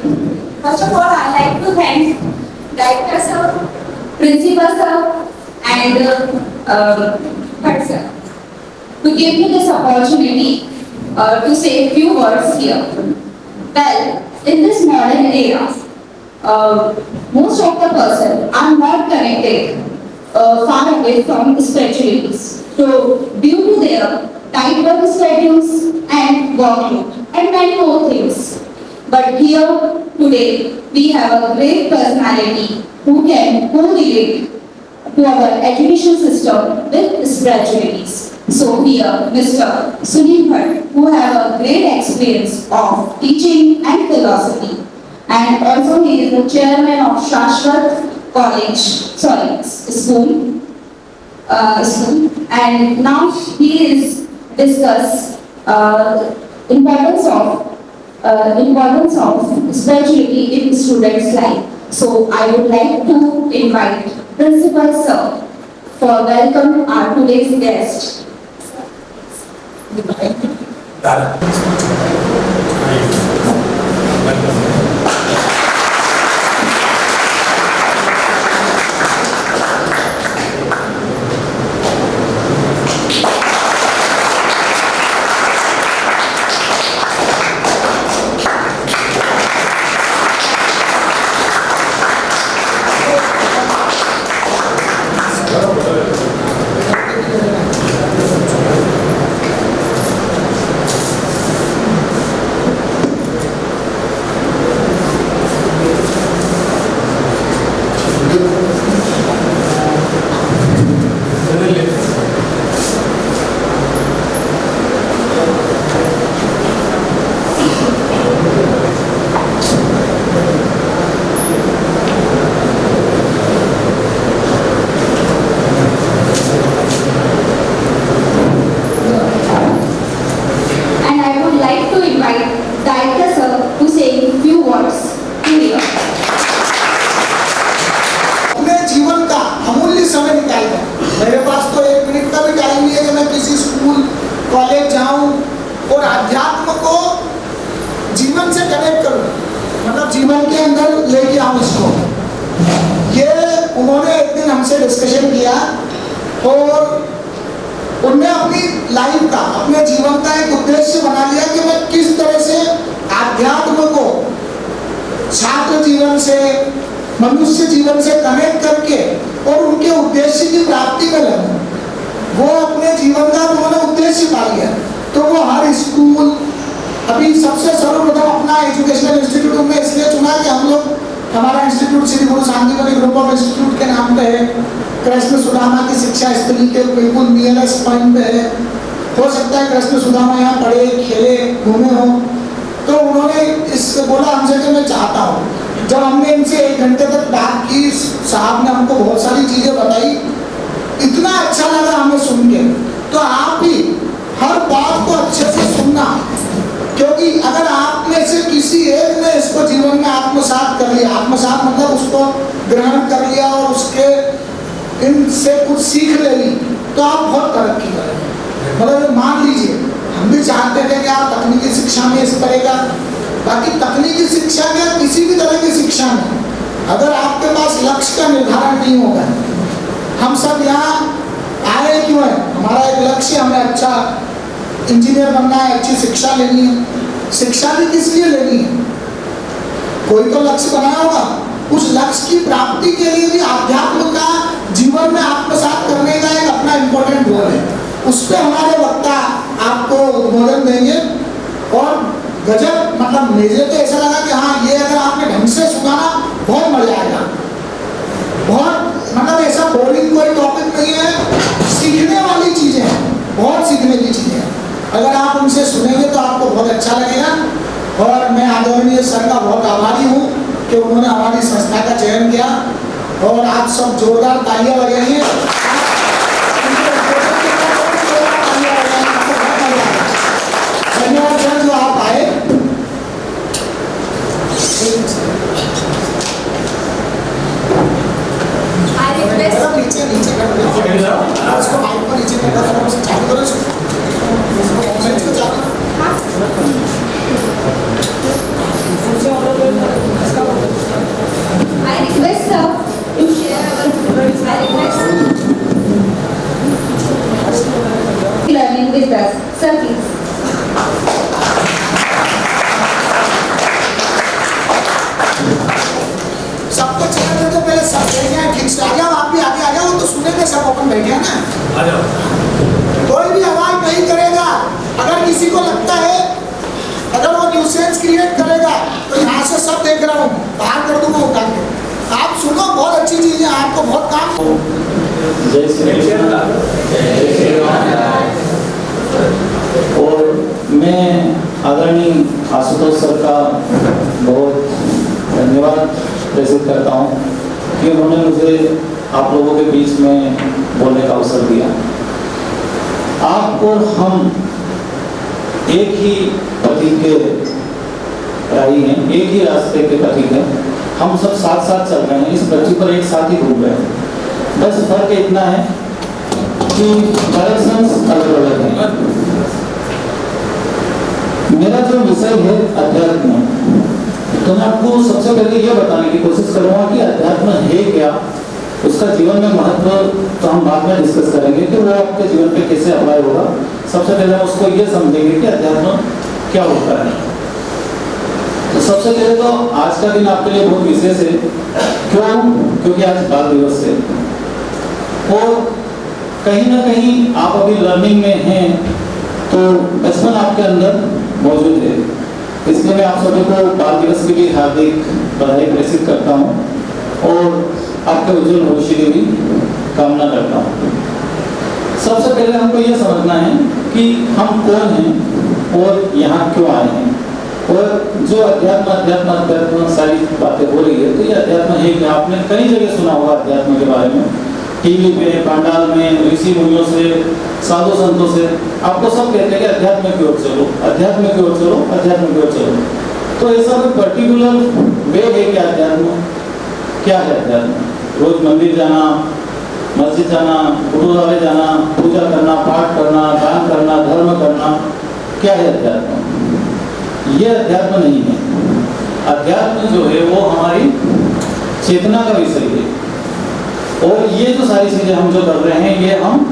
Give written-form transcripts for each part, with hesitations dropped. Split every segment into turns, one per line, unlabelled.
First of all, I like to thank Director Sir, Principal Sir, and Head Sir to give me this opportunity to say a few words here. Well, in this modern era, most of the person are not connected far away from spiritualities. So, due to their tight work schedules and workload and many more things. But here today we have a great personality who can correlate to our education system with spiritualities. So here Mr. Sunil Bhatt, who have a great experience of teaching and philosophy, and also he is the chairman of Shashwat School, and now he is discuss importance of spirituality in students' life. So I would like to invite Principal Sir for welcome our today's guest.
College जाऊं और अध्यात्म को जीवन से connect करूं, मतलब जीवन के अंदर लेके आऊं इसको। ये उन्होंने एक दिन हमसे डिस्कशन किया और उनने अपनी लाइफ का, अपने जीवन का एक उद्देश्य बना लिया कि मैं किस तरह से अध्यात्म को छात्र जीवन से, मनुष्य जीवन से कनेक्ट करके और उनके उद्देश्य की प्राप्ति में लगूं। वो अपने जीवन का उन्होंने उद्देश्य पा लिया। तो वो हर स्कूल, अभी सबसे सर्वप्रथम अपना एजुकेशनल इंस्टीट्यूट में इसलिए चुना कि हम लोग, हमारा institute Shri Guru Shantivan group of institute के नाम पे है। कृष्ण सुदामा की शिक्षा स्थली के बिल्कुल नियरेस्ट पॉइंट पे है। हो सकता है कृष्ण सुदामा यहाँ पढ़े, खेले, घूमे हो। तो उन्होंने इस बोला हमसे कि मैं चाहता हूँ। जब हमने इनसे 1 घंटे तक बात की, साहब ने हमको बहुत सारी चीजें बताई, इतना अच्छा लगा हमें सुन के। तो आप भी हर बात को अच्छे से सुनना, क्योंकि अगर आप में से किसी एक ने इसको जीवन में आत्मसात कर लिया, आत्मसात मतलब उसको ग्रहण कर लिया और उसके इनसे कुछ सीख ले ली, तो आप बहुत तरक्की करेंगे। मतलब मान लीजिए हम भी चाहते थे कि आप तकनीकी शिक्षा में इस तरह का, बाकी तकनीकी शिक्षा में किसी भी तरह की शिक्षा में अगर आपके पास लक्ष्य का निर्धारण नहीं होगा, हम सब यहाँ आए क्यों है? हमारा एक लक्ष्य, हमें अच्छा इंजीनियर बनना है, अच्छी शिक्षा लेनी है। शिक्षा भी किस लिए लेनी है? कोई तो लक्ष्य बनाया होगा। उस लक्ष्य की प्राप्ति के लिए भी आध्यात्म का जीवन में आत्मसात करने का एक अपना इम्पोर्टेंट रोल है। उस पर हमारे वक्ता आपको उद्बोधन देंगे और गजब, मतलब मुझे तो ऐसा लगा कि हाँ, ये अगर आपने ढंग से सुना ना, बहुत मजा आएगा। बहुत, मतलब ऐसा बोरिंग कोई टॉपिक नहीं है, सीखने वाली चीजें हैं, बहुत सीखने की चीजें हैं। अगर आप उनसे सुनेंगे तो आपको बहुत अच्छा लगेगा। और मैं आदरणीय सर का बहुत आभारी हूँ कि उन्होंने हमारी संस्था का चयन किया। और आप सब जोरदार तालियां लगाइए। धन्यवाद सर जो आप आए। नीचे नीचे कर दो, उसको माइक को नीचे कर दो, उसको चालू करो, उसको चालू। में सब अपन बैठे हैं ना, कोई भी आवाज नहीं करेगा। अगर किसी को लगता है अगर वो न्यूसेंस क्रिएट करेगा तो यहाँ से सब देख रहा हूँ, बाहर कर दूंगा उठा के। आप सुनो, बहुत अच्छी चीज है, आपको बहुत काम।
जय श्री राम। और मैं आदरणीय आशुतोष सर का बहुत धन्यवाद प्रेषित करता हूँ कि उन्होंने मुझे आप लोगों के बीच में बोलने का अवसर दिया। आप और हम एक ही प्रतीक के राही हैं, एक ही रास्ते के प्रतीक हैं। हम सब साथ साथ चल रहे हैं, इस पृथ्वी पर एक साथ ही घूम रहे हैं। बस फर्क इतना है कि डायरेक्शंस अलग अलग हैं। मेरा जो विषय है अध्यात्म, तो मैं आपको सबसे पहले ये बताने की कोशिश करूंगा कि अध्यात्म है क्या, उसका जीवन में महत्व तो हम बाद में डिस्कस करेंगे कि वो आपके जीवन पे कैसे अप्लाई होगा। सबसे पहले हम उसको ये समझेंगे कि अध्यात्म क्या होता है। तो सबसे पहले तो आज का दिन आपके लिए बहुत विशेष है। क्यों? क्योंकि आज बाल दिवस है और कहीं ना कहीं आप अभी लर्निंग में हैं, तो बचपन आपके अंदर मौजूद है। इसलिए मैं आप सभी को बाल दिवस की भी हार्दिक बधाई प्रेषित करता हूँ और आपके उज्जवल भविष्य की भी कामना करता हूँ। सबसे पहले हमको ये समझना है कि हम कौन हैं और यहाँ क्यों आए हैं। और जो अध्यात्म सारी बातें हो रही है, तो ये अध्यात्म है कि आपने कई जगह सुना होगा अध्यात्म के बारे में, टीवी पे, पंडाल में, ऋषि मुनियों से, साधु संतों से आपको सब कहते हैं कि अध्यात्म की ओर चलो, अध्यात्म की ओर चलो, अध्यात्म की ओर चलो। तो ऐसा कोई पर्टिकुलर वे है कि अध्यात्म क्या है? अध्यात्म रोज मंदिर जाना, मस्जिद जाना, गुरुद्वारे जाना, पूजा करना, पाठ करना, दान करना, धर्म करना, क्या है अध्यात्म? ये अध्यात्म नहीं है। अध्यात्म जो है वो हमारी चेतना का विषय है। और ये जो सारी चीजें हम जो कर रहे हैं, ये हम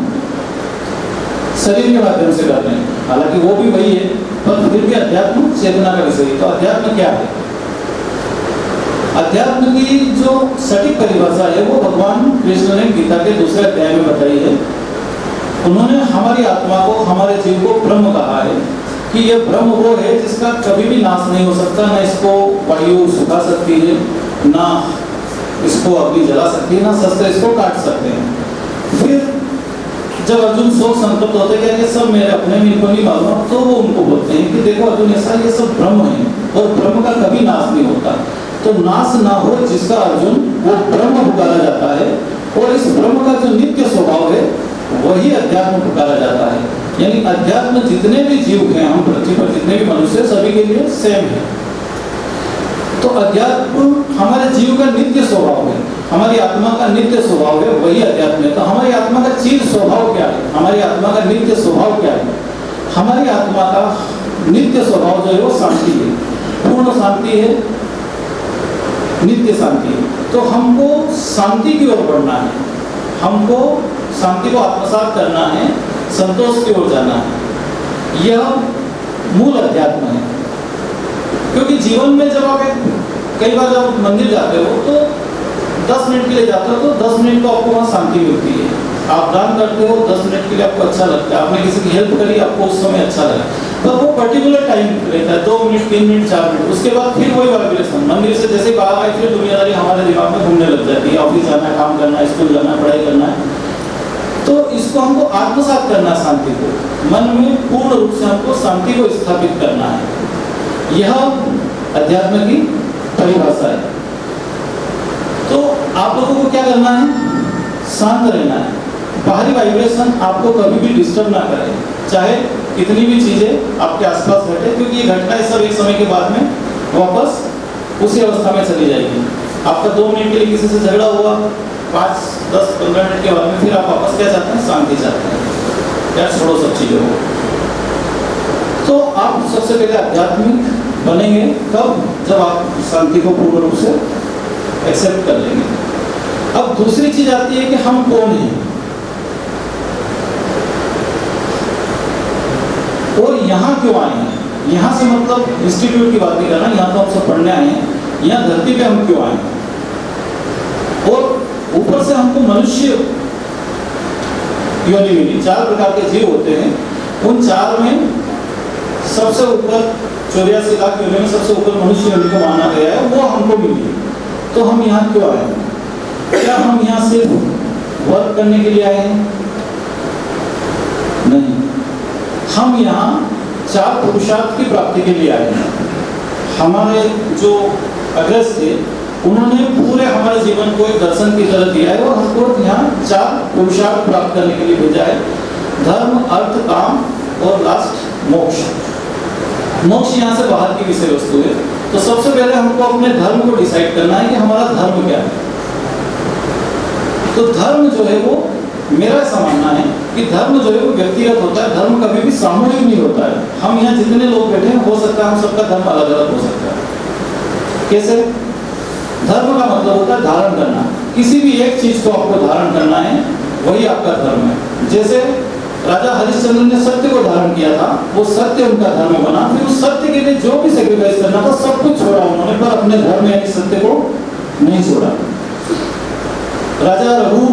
शरीर के माध्यम से कर रहे हैं। हालांकि वो भी वही है, पर फिर भी अध्यात्म चेतना का विषय है। तो अध्यात्म क्या है? अध्यात्म की जो सटीक परिभाषा है वो भगवान कृष्ण ने गीता के दूसरे अध्याय में बताई है। उन्होंने हमारी आत्मा को, हमारे जीव को ब्रह्म कहा है कि यह ब्रह्म वो है जिसका कभी भी नाश नहीं हो सकता। न इसको वायु सुखा सकती है, ना इसको अग्नि जला सकती है, ना शस्त्र इसको काट सकते हैं। फिर जब अर्जुन शोक संतप्त होते हैं कि सब मेरे अपने में, इनको नहीं मालूम, तो वो उनको बोलते हैं कि देखो अर्जुन, ऐसा ये सब ब्रह्म है और ब्रह्म का कभी नाश नहीं होता। तो नाश ना हो जिसका अर्जुन, वो ब्रह्म पुकारा जाता है। और इस ब्रह्म का जो नित्य स्वभाव है वही अध्यात्म पुकारा जाता है। यानी अध्यात्म जितने भी जीव हैं, हम पृथ्वी पर जितने भी मनुष्य, सभी के लिए सेम है। तो अध्यात्म हमारे जीव का नित्य स्वभाव है, हमारी आत्मा का नित्य स्वभाव है, वही अध्यात्म है। तो हमारी आत्मा का चिर स्वभाव क्या है? हमारी आत्मा का नित्य स्वभाव क्या है? हमारी आत्मा का नित्य स्वभाव जो है वो शांति है, पूर्ण शांति है, नित्य शांति है। तो हमको शांति की ओर बढ़ना है, हमको शांति को आत्मसात करना है, संतोष की ओर जाना है। यह मूल अध्यात्म है। क्योंकि जीवन में जब आप कई बार जब मंदिर जाते हो तो 10 मिनट के लिए जाते हो, तो 10 मिनट तो आपको वहाँ शांति मिलती है। आप दान करते हो, 10 मिनट के लिए आपको अच्छा लगता है, आपने किसी की हेल्प करी, आपको उस समय अच्छा लगा, तो वो पर्टिकुलर टाइम रहता है, 2 मिनट, 3 मिनट, 4 मिनट। उसके बाद फिर वही वाइब्रेशन, मंदिर से जैसे बाहर आए फिर दुनियादारी हमारे दिमाग में घूमने लग जाती है। ऑफिस जाना है, काम करना है, स्कूल जाना है, पढ़ाई करना है। तो इसको हमको आत्मसात करना, शांति को, मन में पूर्ण रूप से हमको शांति को स्थापित करना है। यह अध्यात्म की परिभाषा है। तो आप लोगों को क्या करना है? शांत रहना है। बाहरी वाइब्रेशन आपको कभी भी डिस्टर्ब ना करे, चाहे कितनी भी चीजें आपके आसपास घटे, क्योंकि ये घटनाएं सब एक समय के बाद में वापस उसी अवस्था में चली जाएगी। आपका 2 मिनट के लिए किसी से झगड़ा हुआ, 5, 10, 15 मिनट के बाद में फिर आप वापस क्या चाहते हैं? शांति चाहते हैं। यार छोड़ो सब चीजों को। तो आप सबसे पहले आध्यात्मिक बनेंगे कब? जब आप शांति को पूर्ण रूप से एक्सेप्ट कर लेंगे। अब दूसरी चीज आती है कि हम कौन हैं और यहाँ क्यों आए हैं। यहाँ से मतलब इंस्टीट्यूट की बात नहीं करना, यहाँ तो हम सब पढ़ने आए हैं। यहाँ धरती पे हम क्यों आए हैं और ऊपर से हमको मनुष्य योनि मिली। 4 प्रकार के जीव होते हैं, उन 4 में सबसे ऊपर 84 लाख योनि में सबसे ऊपर मनुष्य योनि को माना गया है, वो हमको मिली। तो हम यहाँ क्यों आए? क्या हम यहाँ सिर्फ वर्क करने के लिए आए हैं? नहीं, हम यहाँ 4 पुरुषार्थ की प्राप्ति के लिए आए हैं। हमारे जो अग्रज थे उन्होंने पूरे हमारे जीवन को एक दर्शन की तरह दिया है और हमको यहाँ 4 पुरुषार्थ प्राप्त करने के लिए भेजा है। धर्म, अर्थ, काम और लास्ट मोक्ष। मोक्ष यहाँ से बाहर की विषय वस्तु है। तो सबसे पहले हमको अपने धर्म को डिसाइड करना है कि हमारा धर्म क्या है। तो धर्म जो है वो, मेरा ऐसा मानना है कि धर्म जो है वो व्यक्तिगत होता है, धर्म कभी भी सामूहिक नहीं होता है। हम यहाँ जितने लोग बैठे हैं, हो सकता है हम सबका धर्म अलग अलग हो सकता है। कैसे? धर्म का मतलब होता है धारण करना। किसी भी एक चीज को आपको धारण करना है, वही आपका धर्म है। जैसे राजा हरिश्चंद्र ने सत्य को धारण किया था, वो सत्य उनका धर्म बना। फिर उस सत्य के लिए जो भी सेक्रीफाइस करना था सब कुछ छोड़ा उन्होंने, पर अपने धर्म यानी सत्य को नहीं छोड़ा। राजा रघु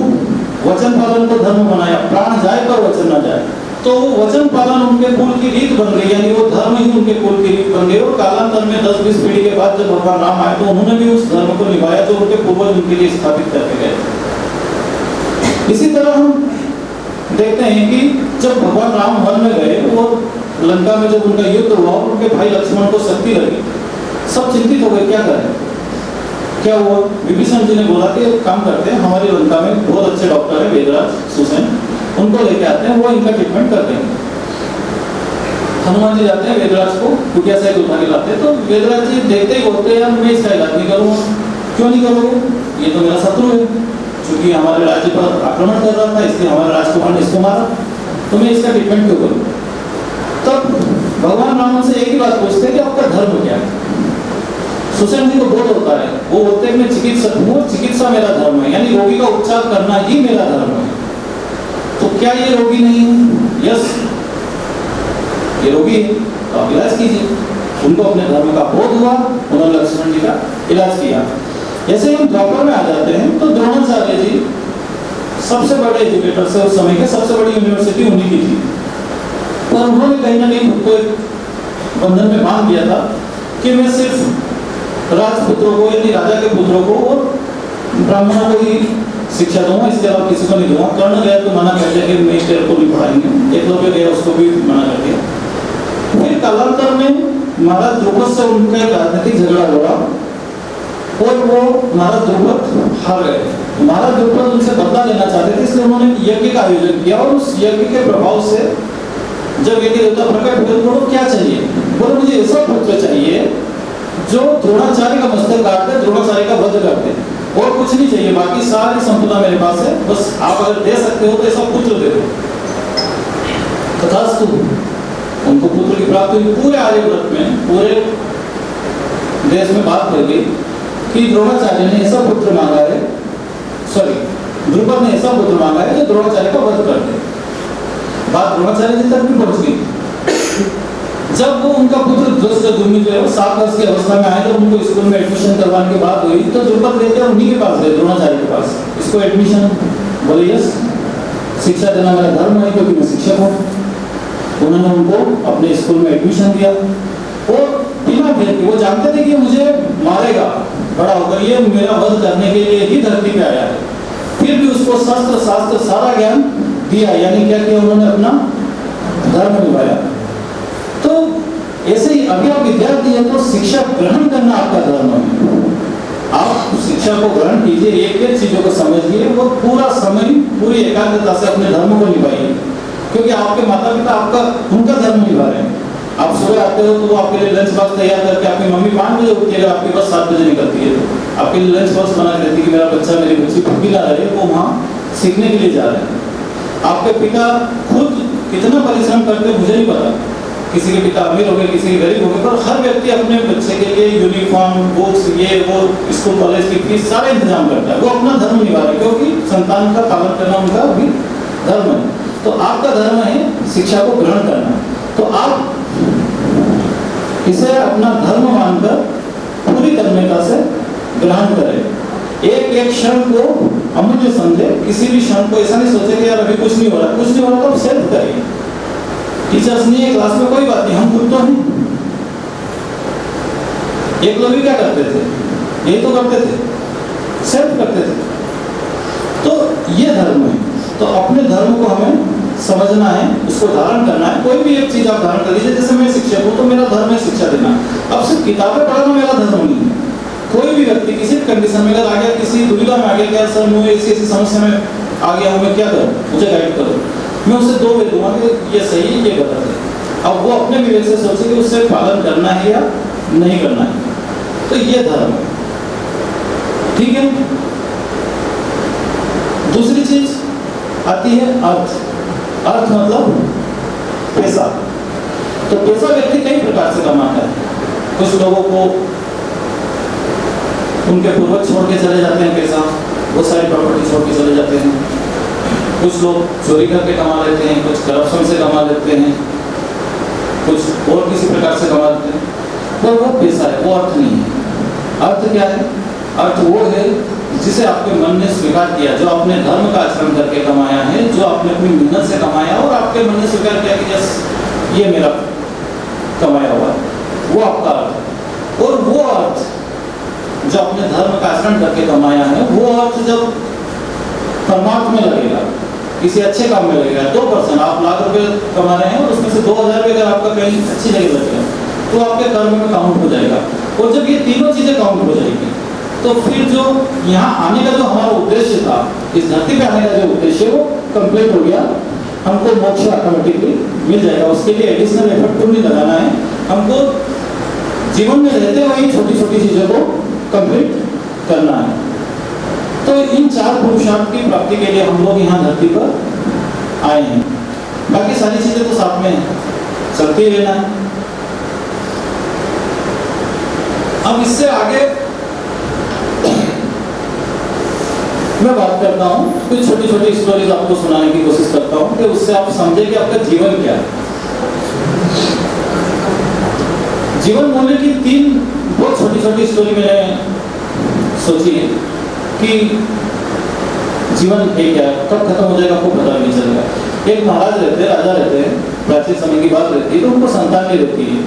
वचन पालन को धर्म बनाया, प्राण जाए पर वचन न जाए। तो वो वचन पालन उनके कुल की रीत बन गई, यानी वो धर्म ही उनके कुल की रीत बन गई। और कालांतर में 10-20 पीढ़ी के बाद जब भगवान राम आए तो उन्होंने भी उस धर्म को निभाया जो उनके पूर्वज उनके लिए स्थापित करके गए। इसी तरह हम देखते हैं कि जब भगवान राम वन में गए और लंका में जब उनका युद्ध हुआ, उनके भाई लक्ष्मण को शक्ति लगी, सब चिंतित हो गए, क्या करें क्या हुआ। विभीषण जी ने बोला कि काम करते हैं, हमारी लंका में बहुत अच्छे डॉक्टर है वेदराज सुसेन, उनको लेके आते हैं, वो इनका ट्रीटमेंट कर देंगे। हनुमान जी जाते हैं वेदराज को कुटिया से उठा के लाते हैं। तो वेदराज जी देखते ही बोलते हैं, यार मैं इसका इलाज नहीं करूँगा। क्यों नहीं करोगे? ये तो मेरा शत्रु है, क्योंकि हमारे राज्य पर आक्रमण कर रहा था, इसलिए हमारे राजकुमार ने इसको मारा, तो मैं इसका ट्रीटमेंट क्यों करूँ? तब भगवान राम से एक ही बात पूछते हैं कि आपका धर्म क्या है। सुसेन जी को बोध होता है, वो बोलते हैं मैं चिकित्सक हूँ, चिकित्सा मेरा धर्म है, यानी रोगी का उपचार करना ही मेरा धर्म है। तो क्या ये रोगी नहीं है? यस, ये रोगी है, तो आप इलाज कीजिए। उनको अपने धर्म का बोध हुआ, उन्होंने लक्ष्मण जी का इलाज किया। ऐसे हम द्वापर में आ जाते हैं तो द्रोणाचार्य जी सबसे बड़े एजुकेटर से उस समय के, सबसे बड़ी यूनिवर्सिटी उन्हीं की थी। पर उन्होंने कहीं ना कहीं खुद को एक बंधन में बांध दिया था कि मैं सिर्फ राजपुत्रों को यानी राजा के पुत्रों को और ब्राह्मणों को ही शिक्षा दूंगा, इसके अलावा किसी को नहीं दूंगा। कर्ण गया तो मना कर दिया कि मैं तेरे को नहीं पढ़ाएंगे। एकलव्य गया, उसको भी मना कर दिया। फिर कालांतर में महाराज द्रुपद से उनका एक राजनीतिक झगड़ा हुआ और वो महाराज द्रुपद हार गए। महाराज द्रुपद उनसे बदला लेना चाहते थे, इसलिए उन्होंने यज्ञ का आयोजन किया और उस यज्ञ के प्रभाव से जब यज्ञ देवता प्रकट हुए, उनको क्या चाहिए? बोले मुझे ऐसा पुत्र चाहिए जो द्रोणाचार्य का मस्तक काट दे, द्रोणाचार्य का वध कर दे, और कुछ नहीं चाहिए, बाकी सारी संपदा मेरे पास है, बस आप अगर दे सकते हो तो ऐसा पुत्र दे दो। तथास्तु उनको पुत्र की प्राप्ति हुई। पूरे आर्यव्रत में, पूरे देश में बात कर गई कि द्रोणाचार्य ने ऐसा पुत्र मांगा है, द्रुपद ने ऐसा पुत्र मांगा है जो द्रोणाचार्य का वध कर दे। बात द्रोणाचार्य जी तक भी पहुंच गई। जब वो उनका पुत्र धृष्टद्युम्न जो है वो 7 वर्ष की अवस्था में आए, जब उनको स्कूल में एडमिशन करवाने की बात हुई तो द्रुपद लेकर उन्हीं के पास गए, द्रोणाचार्य के पास, इसको एडमिशन। बोले यस, शिक्षा देना मेरा धर्म है क्योंकि मैं शिक्षक हूँ। उन्होंने उनको अपने स्कूल में एडमिशन दिया और बिना भेद के, वो जानते थे कि मुझे मारेगा बड़ा होकर, ये मेरा वध करने के लिए ही धरती पे आया है, फिर भी उसको शस्त्र शास्त्र सारा ज्ञान दिया। यानी क्या किया उन्होंने? अपना धर्म निभाया। तो ऐसे ही अभी आप विद्यार्थी हैं तो शिक्षा ग्रहण करना आपका धर्म है। आप शिक्षा को ग्रहण कीजिए, एक चीजों को समझिए, वो पूरा समय पूरी एकाग्रता से अपने धर्म को निभाइए, क्योंकि आपके माता पिता आपका उनका धर्म निभा रहे हैं। आप सुबह आते हो तो वो आपके लिए लंच बॉक्स तैयार करके, आपकी मम्मी 5 बजे उठती है, आपकी बस 7 बजे निकलती है, तो आपके लिए लंच बॉक्स बना देती है कि मेरा बच्चा मेरी बच्ची भूखी ना रहे, वो वहाँ सीखने के लिए जा रहे हैं। आपके पिता खुद कितना परिश्रम करते मुझे नहीं पता, किसी के पिता अमीर हो गए, किसी के गरीब हो गए, पर हर व्यक्ति अपने बच्चे के लिए यूनिफॉर्म, बुक्स, ये वो, स्कूल कॉलेज की फीस सारा इंतजाम करता है। वो अपना धर्म निभा रहे हैं क्योंकि संतान का पालन करना उनका भी धर्म है। तो आपका धर्म है शिक्षा को ग्रहण करना, तो आप इसे अपना धर्म मानकर पूरी तन्मयता से ग्रहण करें। एक एक क्षण को अमूल्य समझे, किसी भी क्षण को ऐसा नहीं सोचे कि यार अभी कुछ नहीं हो रहा, कुछ नहीं हो रहा तो आप सेल्फ करिए। टीचर्स नहीं है क्लास में, कोई बात नहीं, हम खुद तो हैं। एक लोग भी क्या करते थे, यही तो करते थे, सेल्फ करते थे। तो ये धर्म है। तो अपने धर्म को हमें समझना है, उसको धारण करना है। कोई भी एक चीज आप धारण कर लीजिए, जैसे मैं शिक्षक हूँ तो मेरा धर्म है शिक्षा देना। अब सिर्फ किताबें पढ़ना मेरा धर्म नहीं है। कोई भी व्यक्ति किसी भी कंडीशन में अगर आ गया, किसी दुविधा में आ गया, क्या सर मैं ऐसी ऐसी समस्या में आ गया हूँ, मैं क्या करूँ, मुझे गाइड करो, मैं उसे 2 वे दूंगा कि ये सही है, ये गलत है। अब वो अपने विवेक से सोचे कि उससे पालन करना है या नहीं करना है। तो ये धर्म है, ठीक है। दूसरी चीज आती है अर्थ। अर्थ मतलब पैसा। तो पैसा व्यक्ति कई प्रकार से कमाता है। कुछ लोगों को उनके पूर्वज छोड़ के चले जाते हैं पैसा, वो सारी प्रॉपर्टी छोड़ के चले जाते हैं। कुछ लोग चोरी करके कमा लेते हैं, कुछ करप्शन से कमा लेते हैं, कुछ और किसी प्रकार से कमा लेते हैं। पर वो पैसा है, वो अर्थ नहीं है। अर्थ क्या है? अर्थ वो है जिसे आपके मन ने स्वीकार किया, जो आपने धर्म का आचरण करके कमाया है, जो आपने अपनी मेहनत से कमाया और आपके मन ने स्वीकार किया कि यस ये मेरा कमाया हुआ, वो आपका अर्थ है। और वो अर्थ जो आपने धर्म का आचरण करके कमाया है, वो अर्थ जब परमार्थ में लगेगा, किसी अच्छे काम में लगेगा, 2% आप लाख रुपए कमा रहे हैं और उसमें से 2000 रुपये अगर आपका कहीं अच्छी जगह लगेगा तो आपके कर्म में काउंट हो जाएगा। और जब ये तीनों चीजें काउंट हो जाएगी तो फिर जो यहाँ आने का जो हमारा उद्देश्य था, इस धरती पे आने का जो उद्देश्य है वो कंप्लीट हो गया। हमको मोक्ष ऑटोमेटिकली मिल जाएगा। उसके लिए एडिशनल एफर्ट तो नहीं लगाना है, हमको जीवन में रहते हुए ही छोटी छोटी चीजों को कंप्लीट करना है। तो इन 4 पुरुषार्थ की प्राप्ति के लिए हम लोग यहाँ धरती पर आए हैं। बाकी सारी चीजें तो साथ में चलती ही रहना है। अब इससे आगे मैं बात करता हूँ, कुछ छोटी छोटी स्टोरीज आपको सुनाने की कोशिश करता हूँ कि उससे आप समझे कि आपका जीवन क्या है। जीवन बोलने की 3 बहुत छोटी छोटी स्टोरी मैंने सोची है कि जीवन है क्या, कब खत्म हो जाएगा आपको पता नहीं चलेगा। एक महाराज रहते हैं, राजा रहते हैं, प्राचीन समय की बात रहती है, तो उनको संतान नहीं रहती है।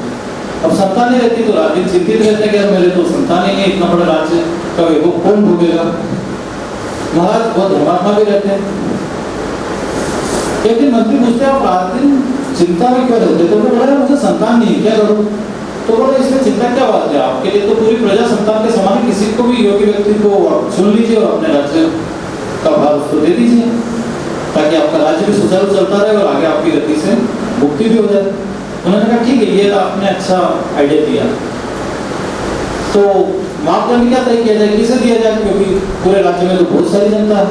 अब संतान नहीं रहती तो राजा चिंतित रहते हैं कि यार मेरे तो संतान ही नहीं, इतना बड़ा राज्य का वैभव कौन भोगेगा। महाराज बहुत धर्मात्मा भी रहते हैं। एक दिन मंत्री पूछते हैं आप रात दिन चिंता में क्यों रहते? तो बोला मुझे संतान नहीं, क्या करूं? तो बोला इसमें चिंता क्या बात है, आपके लिए तो पूरी प्रजा संतान के समान, किसी को भी योग्य व्यक्ति को चुन लीजिए और अपने राज्य का भार उसको दे दीजिए, ताकि आपका राज्य भी सुचारू चलता रहे और आगे आपकी गति से मुक्ति भी हो जाए। उन्होंने कहा ठीक है, ये आपने अच्छा आइडिया दिया। तो मापदंड क्या तय किया जाए, किसे दिया जाए, क्योंकि पूरे राज्य में तो बहुत सारी जनता है।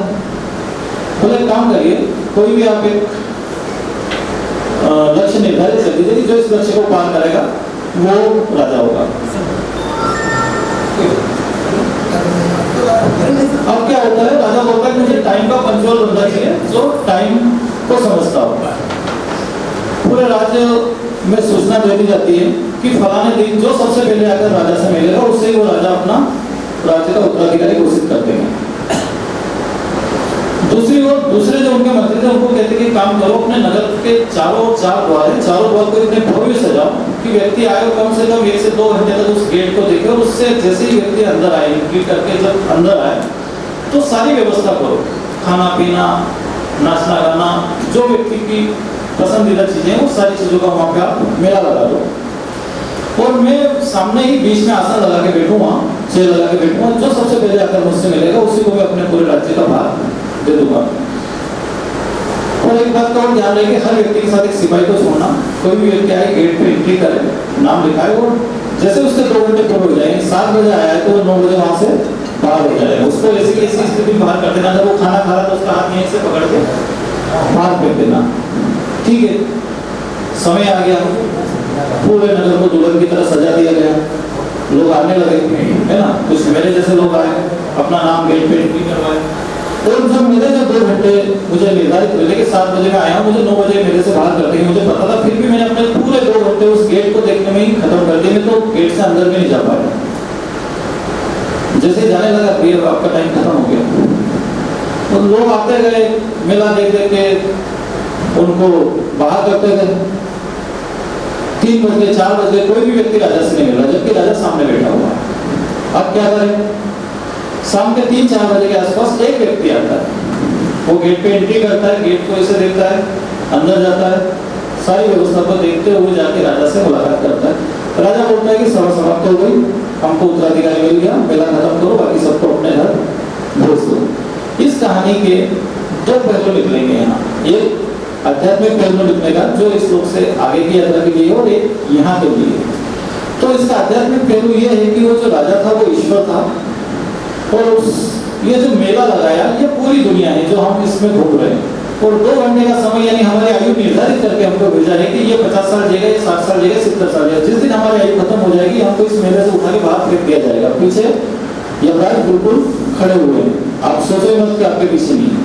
बोले एक काम करिए, कोई भी आप एक लक्ष्य निर्धारित कर दीजिए कि जो इस लक्ष्य को पार करेगा वो राजा होगा। अब क्या होता है, राजा बोलता है मुझे टाइम का पंक्चुअल बंदा चाहिए जो टाइम को समझता होगा। पूरे राज्य में सूचना दे दी जाती है कि फलाने दिन जो सबसे पहले आकर राजा से मिलेगा उससे ही वो राजा अपना राज्य का उत्तराधिकारी घोषित करते हैं। दूसरी ओर दूसरे जो उनके मंत्री थे उनको कहते कि काम करो, अपने नगर के चारों 4 द्वार है, चारों द्वार को इतने भव्य सजाओ कि व्यक्ति आए और कम से कम 1 से 2 घंटे तक उस गेट को देखे, और उससे जैसे ही व्यक्ति अंदर आए, एंट्री करके जब अंदर आए तो सारी व्यवस्था करो, खाना पीना, नाचना गाना, जो व्यक्ति की पसंदीदा चीजें वो सारी चीजों का वहाँ पे आप मेला लगा दो। और मैं सामने ही बीच में आसन लगा के बैठूंगा, चेयर लगा के बैठूंगा, जो सबसे पहले आकर मुझसे मिलेगा उसी को मैं अपने पूरे राज्य का भार दे दूंगा। और एक बात का और ध्यान रहे कि हर व्यक्ति के साथ एक सिपाही को छोड़ना, कोई भी व्यक्ति आए गेट पे एंट्री करे, नाम लिखाए और जैसे उसके 2 घंटे पूरे हो जाएंगे, 7 बजे आया है तो 9 बजे वहां से बाहर हो जाएगा। उसको ऐसी स्थिति में बाहर कर देना, जब वो खाना खा रहा था उसका हाथ यहीं से पकड़ के बाहर फेंक देना। ठीक है, समय आ गया, पूरे नगर को दुल्हन की तरह सजा दिया गया, लोग आने लगे, है ना, कुछ मेरे जैसे लोग आए, अपना नाम गेट पे एंट्री करवाए। और जब मेरे जो 2 घंटे मुझे निर्धारित मिले कि 7 बजे में आया हूँ, मुझे 9 बजे मेरे से बाहर कर देंगे, मुझे पता था, फिर भी मैंने अपने पूरे 2 घंटे उस गेट को देखने में ही खत्म कर दिए, तो गेट से अंदर में नहीं जा पाया। जैसे जाने लगा फिर आपका टाइम खत्म हो गया। तो लोग आते गए, मेला देख देख के उनको बाहर करते गए। 3 बज गए, 4 बज गए, कोई भी व्यक्ति राजा से नहीं मिला, जबकि राजा सामने बैठा हुआ। अब क्या करें? शाम के 3-4 बजे के आसपास एक व्यक्ति आता है, वो गेट पे एंट्री करता है, गेट को ऐसे देखता है, अंदर जाता है, सारी व्यवस्था को देखते हुए जाके राजा से मुलाकात करता है। राजा बोलता है कि सभा समाप्त हो गई, हमको उत्तराधिकारी मिल गया, मेला खत्म करो, बाकी सबको अपने घर भेज दो। इस कहानी के 2 पहलू निकलेंगे यहाँ। एक आध्यात्मिक पहलू निकलेगा जो इस लोक से आगे की यात्रा के लिए, और एक यहाँ के लिए। तो इसका आध्यात्मिक पहलू ये है कि वो जो राजा था वो ईश्वर था, और ये जो मेला लगाया ये पूरी दुनिया है जो हम इसमें घूम रहे हैं। और 2 घंटे का समय, यानी हमारी आयु निर्धारित करके हमको भेजा है कि ये 50 साल जिएगा, 60 साल जिएगा, 70 साल जिएगा। जिस दिन हमारी आयु खत्म हो जाएगी हमको इस मेले से उठा के बाहर फेंक दिया जाएगा। पीछे यमराज बिल्कुल खड़े हुए हैं, आप सोचे मत कि आपके पीछे नहीं।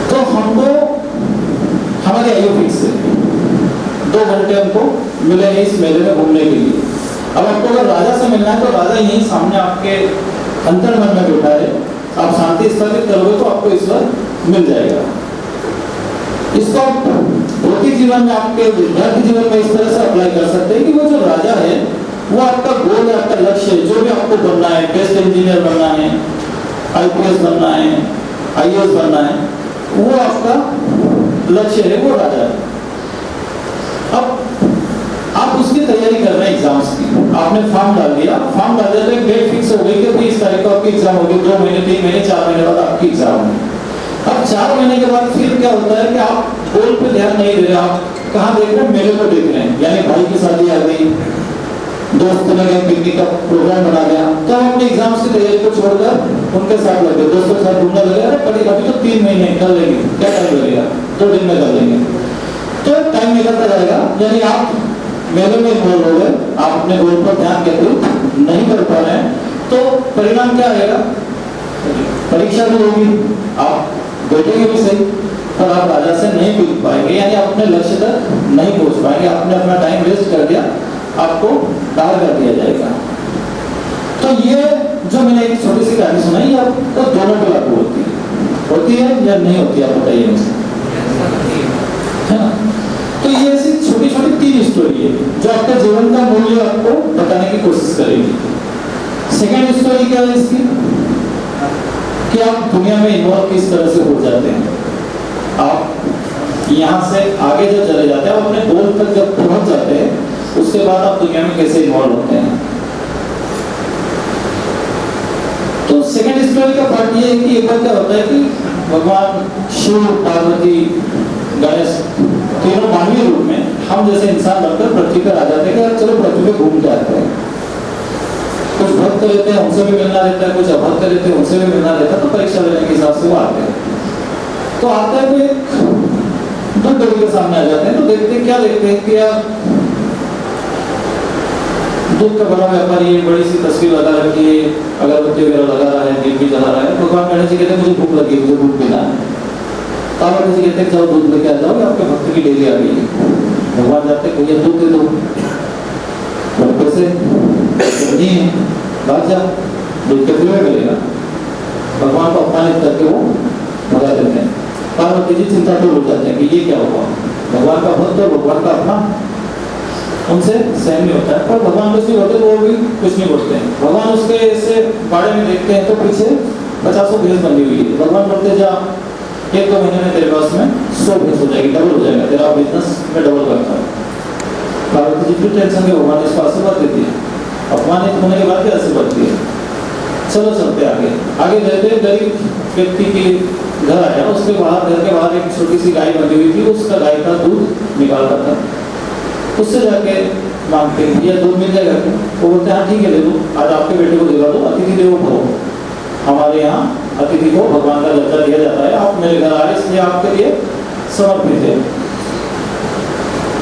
तो हमको हमारी आयु फिक्स है, 2 घंटे हमको मिले हैं इस मेले में घूमने के लिए। अब आपको अगर राजा से मिलना है तो राजा यहीं सामने आपके अंतर्मन में बैठा है, आप शांति स्थापित करोगे तो आपको ईश्वर मिल जाएगा। इसको आप भौतिक जीवन में, आपके विद्यार्थी जीवन में इस तरह से अप्लाई कर सकते हैं कि वो जो राजा है वो आपका गोल है, आपका लक्ष्य है। जो भी आपको बनना है, बेस्ट इंजीनियर बनना है, IPS बनना है, IAS बनना है, वो आपका लक्ष्य है, वो राजा है। अब आप उसकी तैयारी कर रहे हैं एग्जाम्स की, आपने फॉर्म डाल दिया, फॉर्म डाल दिया तो एक डेट फिक्स हो गई कि 30 तारीख को आपकी एग्जाम होगी, 2 महीने, 3 महीने, 4 महीने बाद आपकी एग्जाम होगी। अब 4 महीने के बाद फिर क्या होता है कि आप गोल पे ध्यान नहीं दे रहे, आप कहाँ देख रहे हैं? मेले को देख रहे हैं। यानी भाई की शादी आ गई, दोस्त ने पिकनिक का प्रोग्राम बना लिया, तो हम अपने एग्जाम्स की तैयारी को छोड़कर उनके साथ लगे, दोस्तों के साथ घूमने लगे। अरे अभी तो 3 महीने कर लेंगे, क्या टाइम लगेगा, 2 दिन में कर लेंगे। तो टाइम निकलता जाएगा, यानी आप मेले में इन्वॉल्व हो गए, आप अपने गोल पर ध्यान केंद्रित नहीं कर पा रहे हैं, तो परिणाम क्या आएगा? परीक्षा भी होगी, आप बैठेंगे भी सही, पर आप राजा से नहीं पूछ पाएंगे, यानी आप अपने लक्ष्य तक नहीं पहुंच पाएंगे। आपने अपना टाइम वेस्ट कर दिया, आपको बाहर कर दिया जाएगा। तो ये जो मैंने एक छोटी सी कहानी सुनाई, आपको दोनों पे लागू होती है या नहीं होती, आप बताइए मुझे, है ना? तो ये ऐसी छोटी छोटी 3 स्टोरी है जो आपके जीवन का मूल्य आपको बताने की कोशिश करेगी। सेकेंड स्टोरी क्या है इसकी, कि आप दुनिया में इन्वॉल्व किस तरह से हो जाते हैं। आप यहाँ से आगे जब चले जाते हैं, आप अपने गोल तक जब पहुंच जाते हैं, उसके बाद आप दुनिया में कैसे इन्वॉल्व होते हैं। तो सेकेंड स्टोरी का पार्ट ये है कि एक बार क्या होता है कि भगवान शिव, पार्वती, गणेश तीनों मानवीय रूप में हम जैसे इंसान बनकर पृथ्वी पर आ जाते हैं कि चलो पृथ्वी पे घूम के आते हैं। कुछ भक्त रहते हैं, उनसे भी मिलना रहता है, कुछ अभक्त रहते हैं, उनसे भी मिलना रहता है, तो परीक्षा लेने के हिसाब से वो आते हैं। तो आते हैं तो एक दुख दर्द के सामने आ जाते हैं, तो देखते हैं, क्या देखते हैं कि यार दूध का बड़ा व्यापारी बड़ी सी तस्वीर लगा रखी है, अगरबत्ती वगैरह लगा रहा है, दीप भी जला रहा है। भगवान गणेश जी कहते हैं मुझे भूख लगी, मुझे दूध पीना है। पार्वती जी कहते हैं चलो दूध लेके आ जाओ, आपके भक्त की डेली आ गई है। भगवान जाते हैं भैया दूध दे दो, पैसे नहीं है, भाग जा, दूध के फ्री में मिलेगा। भगवान को अपमानित करके वो भगा देते हैं। पार्वती जी चिंता तो हो जाते हैं कि ये क्या हुआ, भगवान का भक्त और भगवान का अपना उनसे सहन नहीं होता है। पर भगवान कुछ नहीं होते, वो भी कुछ नहीं बोलते हैं। भगवान उसके ऐसे बाड़े में देखते हैं तो पीछे 50 भैंस बनी हुई है। भगवान बोलते जा 1-2 महीने में तेरे पास में 100 भैंस हो जाएगी, डबल हो जाएगा, तेरा बिजनेस में डबल करता है। पार्वती जी फिर टेंशन में भगवान इसको आशीर्वाद देती है। अपमानित होने के बाद भी आशीर्वाद दी है। चलो चलते आगे आगे रहते गरीब व्यक्ति के घर आया, उसके बाहर, घर के बाहर एक छोटी सी गाय बनी हुई थी, उसका गाय का दूध निकाल रहा था। उससे जाके मांगते ये दूध मिल जाएगा, वो बोलते हैं हाँ ठीक है ले लो, आज आपके बेटे को दिला दो, अतिथि देवो भव। हमारे यहाँ अतिथि को भगवान का दर्जा दिया जाता है, आप मेरे घर आए इसलिए आपके लिए समर्पित है।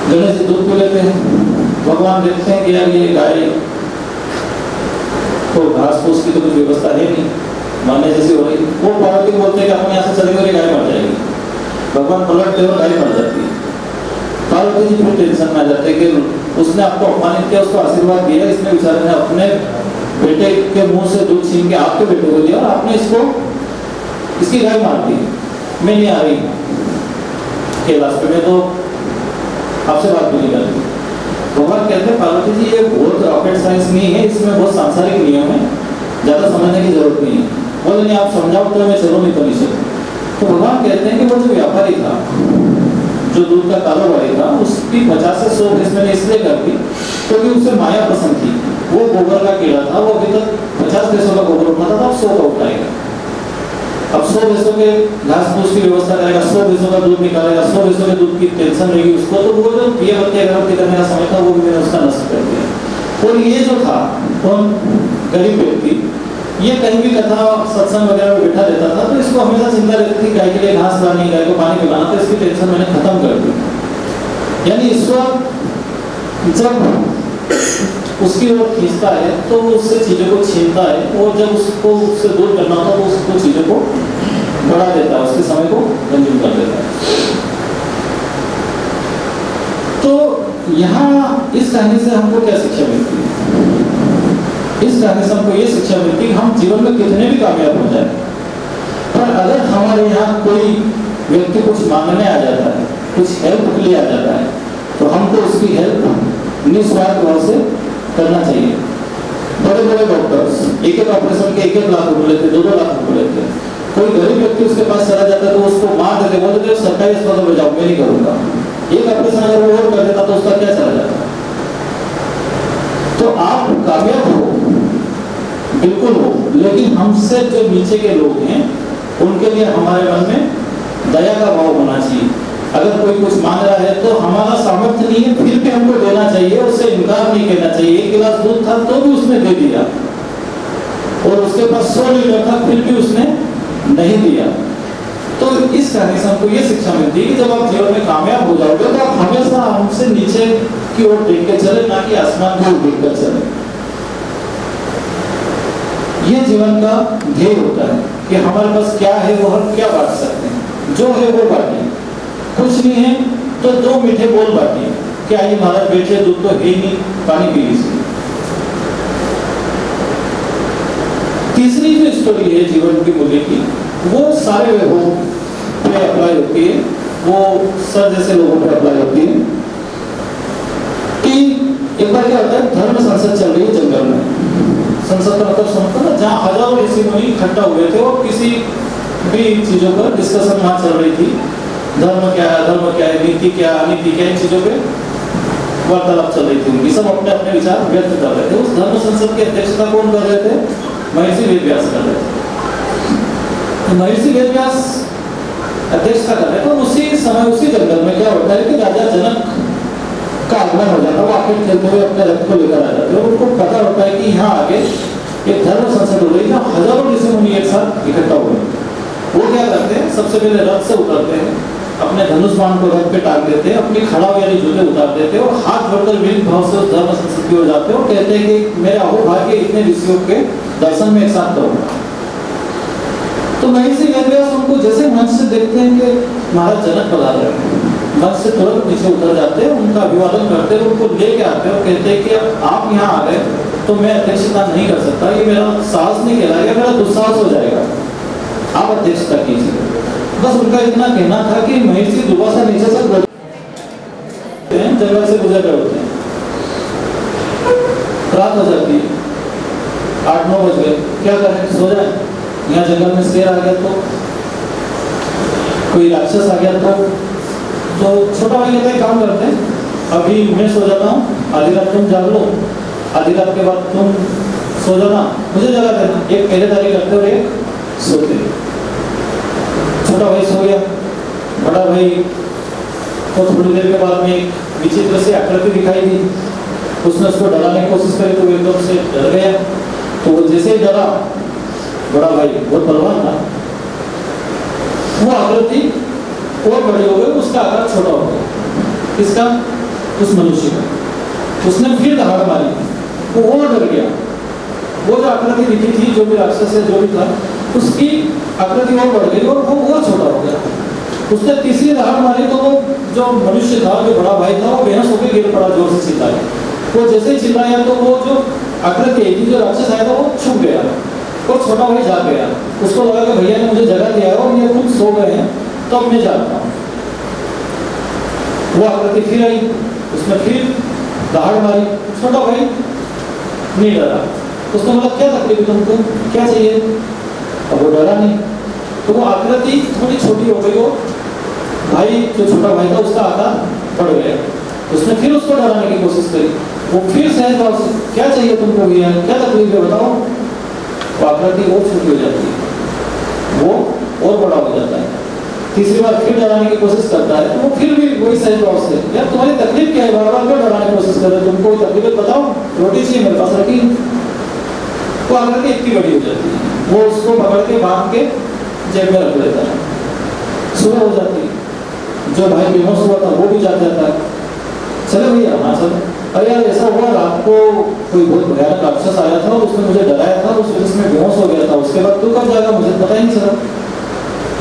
गणेश जी दूध पी लेते हैं। भगवान देखते हैं कि यार ये गाय तो घास फूस की तो कुछ व्यवस्था है नहीं, मरने जैसी हो रही। वो पार्वती को बोलते हैं कि अपन यहाँ से चलेंगे और गाय मर जाएगी। भगवान पलटते और गाय मर जाती है। पार्वती जी फिर टेंशन में आ जाते कि उसने आपको अपमानित किया, उसको आशीर्वाद दिया, इसने बेचारे ने अपने बेटे के मुंह से दूध छीन के आपके बेटे को दिया और आपने इसकी गाय मार दी। मैं नहीं आ रही कैलाश पे, मैं तो आपसे बात भी नहीं कर रही। भगवान कहते हैं पार्वती जी ये बहुत रॉकेट साइंस नहीं है, इसमें बहुत सांसारिक नियम है, ज्यादा समझने की जरूरत नहीं है। बोले नहीं आप समझाओ तो मैं चलो, नहीं तो नहीं चलो। तो भगवान कहते हैं कि वो जो व्यापारी था, जो दूध का कारोबारी था, उसकी 50 से 100 भैंस मैंने इसलिए कर दी क्योंकि उसे माया पसंद थी। वो गोबर का कीड़ा था, वो अभी तक 50 भैंसों का गोबर उठाता था, अब 100 का उठाएगा। अब 100 भैंसों के घास फूस की व्यवस्था करेगा, 100 भैंसों का दूध निकालेगा, 100 भैंसों के दूध की टेंशन रहेगी उसको। तो वो जो दिए बत्ती अगरबत्ती करने का समय था वो भी मैंने उसका नष्ट कर दिया। और ये जो था कौन, गरीब व्यक्ति, ये कहीं भी कथा सत्संग वगैरह में बैठा रहता था तो इसको हमेशा चिंता रहती थी गाय के लिए घास लानी, गाय को पानी पिलाना, तो इसकी टेंशन मैंने खत्म कर दी। यानी ईश्वर जब उसकी ओर खींचता है तो उससे चीजों को छीनता है, और जब उसको उससे दूर करना होता है तो उसको चीजों को बढ़ा देता है, उसके समय को कंज्यूम कर देता है। तो यहाँ इस कहानी से हमको क्या शिक्षा मिलती है? इस कहानी से हमको ये शिक्षा मिलती है कि हम जीवन में कितने भी कामयाब हो जाए, पर अगर हमारे यहाँ कोई व्यक्ति कुछ मांगने आ जाता है, कुछ हेल्प के लिए आ जाता है, तो हमको उसकी हेल्प निस्वार्थ भाव से करना चाहिए। बड़े बड़े डॉक्टर्स एक एक ऑपरेशन के 1-1 लाख रुपए लेते, 2-2 लाख रुपए लेते। कोई गरीब व्यक्ति उसके पास चला जाता है तो उसको मार देते, बोलते सरकारी अस्पताल में जाओ, मैं नहीं करूंगा। एक ऑपरेशन अगर वो और कर देता तो उसका क्या चला जाता। तो आप कामयाब हो, बिल्कुल हो, लेकिन हमसे जो नीचे के लोग हैं उनके लिए हमारे मन में दया का भाव होना चाहिए। अगर कोई कुछ मांग रहा है तो हमारा सामर्थ्य नहीं है, फिर भी हमको देना चाहिए, उससे इनकार नहीं करना चाहिए। 1 गिलास दूध था तो भी उसने दे दिया, और उसके पास 100 लीटर था फिर भी उसने नहीं दिया। तो इस कहानी से हमको ये शिक्षा मिलती है कि जब आप जीवन में कामयाब हो जाओगे तो आप हमेशा हमसे नीचे की ओर देख के चले, ना कि आसमान की ओर देख कर चले। ये जीवन का ध्येय होता है कि हमारे पास क्या है वो हम क्या बांट सकते हैं, जो है वो बांटिए। कुछ नहीं है तो 2 मीठे बोल बांटिए, क्या ये महाराज बैठे, दूध तो है ही नहीं, पानी पी लीजिए। तीसरी जो स्टोरी है जीवन की मूल्य की, वो सारे लोगों पे अप्लाई होती है, वो सर जैसे लोगों पे अप्लाई होती है। कि एक बार क्या होता है, धर्म संसद चल रही है जंगल में। संसद का मतलब समझता ना, जहाँ हजारों ऋषि मुनि इकट्ठा हुए थे और किसी भी चीजों पर डिस्कशन वहां चल रही थी। धर्म क्या है, अधर्म क्या है, नीति क्या, अनीति क्या, इन चीजों पे वार्तालाप चल रही थी उनकी। सब अपने अपने विचार व्यक्त कर रहे थे। उस धर्म संसद की अध्यक्षता कौन कर रहे थे? महर्षि वेदव्यास कर रहे थे। महर्षि वेदव्यास अध्यक्षता कर रहे थे। उसी समय उसी जंगल में क्या होता है कि राजा जनक का आगमन हो जाता है। वो आखिर खेलते हुए अपने रथ को लेकर आ जाते हैं। उनको पता होता है कि यहाँ आगे एक धर्म संसद हो रही है, हजारों ऋषि मुनि एक साथ इकट्ठा हुए। वो क्या करते हैं, सबसे पहले रथ से उतरते हैं, अपने धनुष बाण को रथ पे टांग देते हैं, अपनी खड़ाऊ यानी जूते उतार देते हैं और हाथ जोड़कर विनम्र भाव से उस धर्म संसद की ओर जाते हैं और कहते हैं कि मेरा अहोभाग्य इतने ऋषियों के दर्शन में एक साथ करूंगा। तो महर्षि वेदव्यास उनको जैसे मंच से देखते हैं कि महाराज जनक पधार रहे हैं, मंच से तुरंत नीचे उतर जाते हैं, उनका अभिवादन करते हैं, उनको लेके आते हैं और कहते हैं कि आप यहाँ आ गए तो मैं अध्यक्षता नहीं कर सकता, ये मेरा साहस नहीं कहलाएगा, मेरा दुस्साहस हो जाएगा, आप अध्यक्षता कीजिए। बस उनका इतना कहना था कि महर्षि दुर्वासा नीचे से जंगल से गुजर रहे होते हैं। रात हो जाती है, 8-9 बज गए, क्या करें, सो जाए। यहाँ जंगल में शेर आ गया तो, कोई राक्षस आ गया तो छोटा भाई कहता है काम करते हैं, अभी मैं सो जाता हूँ, आधी रात तुम जाग लो, आधी रात के बाद तुम सो जाना, मुझे जगा देना। एक पहरेदारी करते और एक सोते। छोटा भाई सो गया, बड़ा भाई को थोड़ी देर के बाद में एक विचित्र से आकृति दिखाई दी। उसने उसको डराने की कोशिश करी तो एकदम से डर गया। तो वो जैसे ही डरा, बड़ा भाई बहुत बलवान था, वो आकृति और बड़ी हो गई, उसका आकार छोटा हो गया। किसका? उस मनुष्य का। उसने फिर दहाड़ मारी, वो और डर गया। वो जो आकृति दिखी थी, जो भी राक्षस है जो भी था, उसकी आकृति और बढ़ गई और वो और छोटा हो गया। उसने तीसरी दहाड़ मारी तो वो जो मनुष्य था, जो बड़ा भाई था, वो बेहोश होकर गिर पड़ा, जोर से चिल्लाया। वो जैसे ही चिल्लाया तो वो जो आकृति थी, जो राक्षस आया था, वो छुप गया और छोटा भाई जाग गया। उसको लगा कि भैया ने मुझे जगह दिया है और ये खुद सो गए हैं, तो अब मैं जागता हूँ। वो आकृति फिर आई, उसने फिर दहाड़ मारी, छोटा भाई नहीं डरा। उसने बोला क्या तकलीफ है तुमको, क्या चाहिए? अब वो डरा नहीं। तो वो आकृति थोड़ी छोटी हो गई, वो भाई जो छोटा भाई था उसका आकार बढ़ गया। उसने फिर उसको डराने की कोशिश करी। वो फिर सहज भाव से क्या चाहिए तुमको भैया, क्या तकलीफ है बताओ। वो आकृति और छोटी हो जाती है, वो और बड़ा हो जाता है। तीसरी बार फिर डराने की कोशिश करता है, तो वो फिर भी वही सहज भाव से, यार तुम्हारी तकलीफ क्या है, बार बार क्यों डराने की कोशिश कर रहे हो, तुमको कोई तकलीफ है बताओ, रोटी चाहिए मेरे पास रखी। वो आकृति इतनी बड़ी हो जाती है, वो उसको पकड़ के बांध के जेब में रख लेता है। सुबह हो जाती है, जो भाई बेहोश हुआ था वो भी जाग जाता है। चलो भैया हाँ चलो। अरे यार ऐसा हुआ, रात को कोई बहुत भयानक राक्षस आया था और उसने मुझे डराया था, उस वजह से मैं बेहोश हो गया था। उसके बाद तू कब जाएगा मुझे पता ही नहीं चला।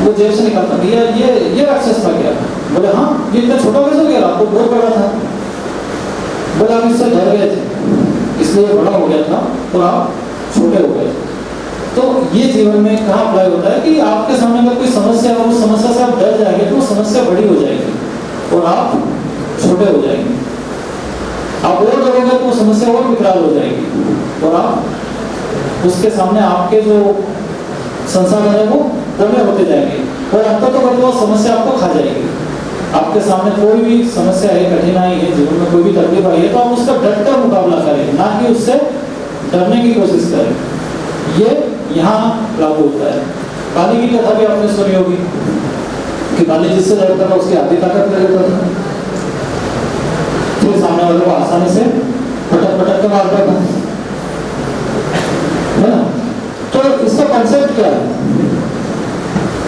वो जेब से निकालता, भैया ये राक्षस था क्या? बोले हाँ, ये इतना छोटा कैसे हो गया, रात को बहुत बड़ा था। बोले आप इससे डर गए थे इसलिए बड़ा हो गया था और आप छोटे हो गए। तो ये जीवन में कहाँ अप्लाई होता है कि आपके सामने अगर कोई समस्या है, उस समस्या से आप डर जाएंगे तो वो समस्या बड़ी हो जाएगी और आप छोटे हो जाएंगे। आप और डरोगे तो वो समस्या और विकराल हो जाएगी और आप उसके सामने आपके जो संसाधन है वो कमे होते जाएंगे और अंत तो वो समस्या आपको खा जाएगी। आपके सामने कोई भी समस्या है, कठिनाई है, जीवन में कोई भी तकलीफ आई है तो आप उसका डट कर मुकाबला करें, ना कि उससे डरने की कोशिश करें। ये यहाँ लागू होता है। काली की कथा भी आपने सुनी होगी कि काली जिससे लड़ता था उसकी आधी ताकत कर लेता था, फिर सामने वाले को आसानी से पटक पटक कर मारता था, है ना? तो इसका कंसेप्ट क्या है?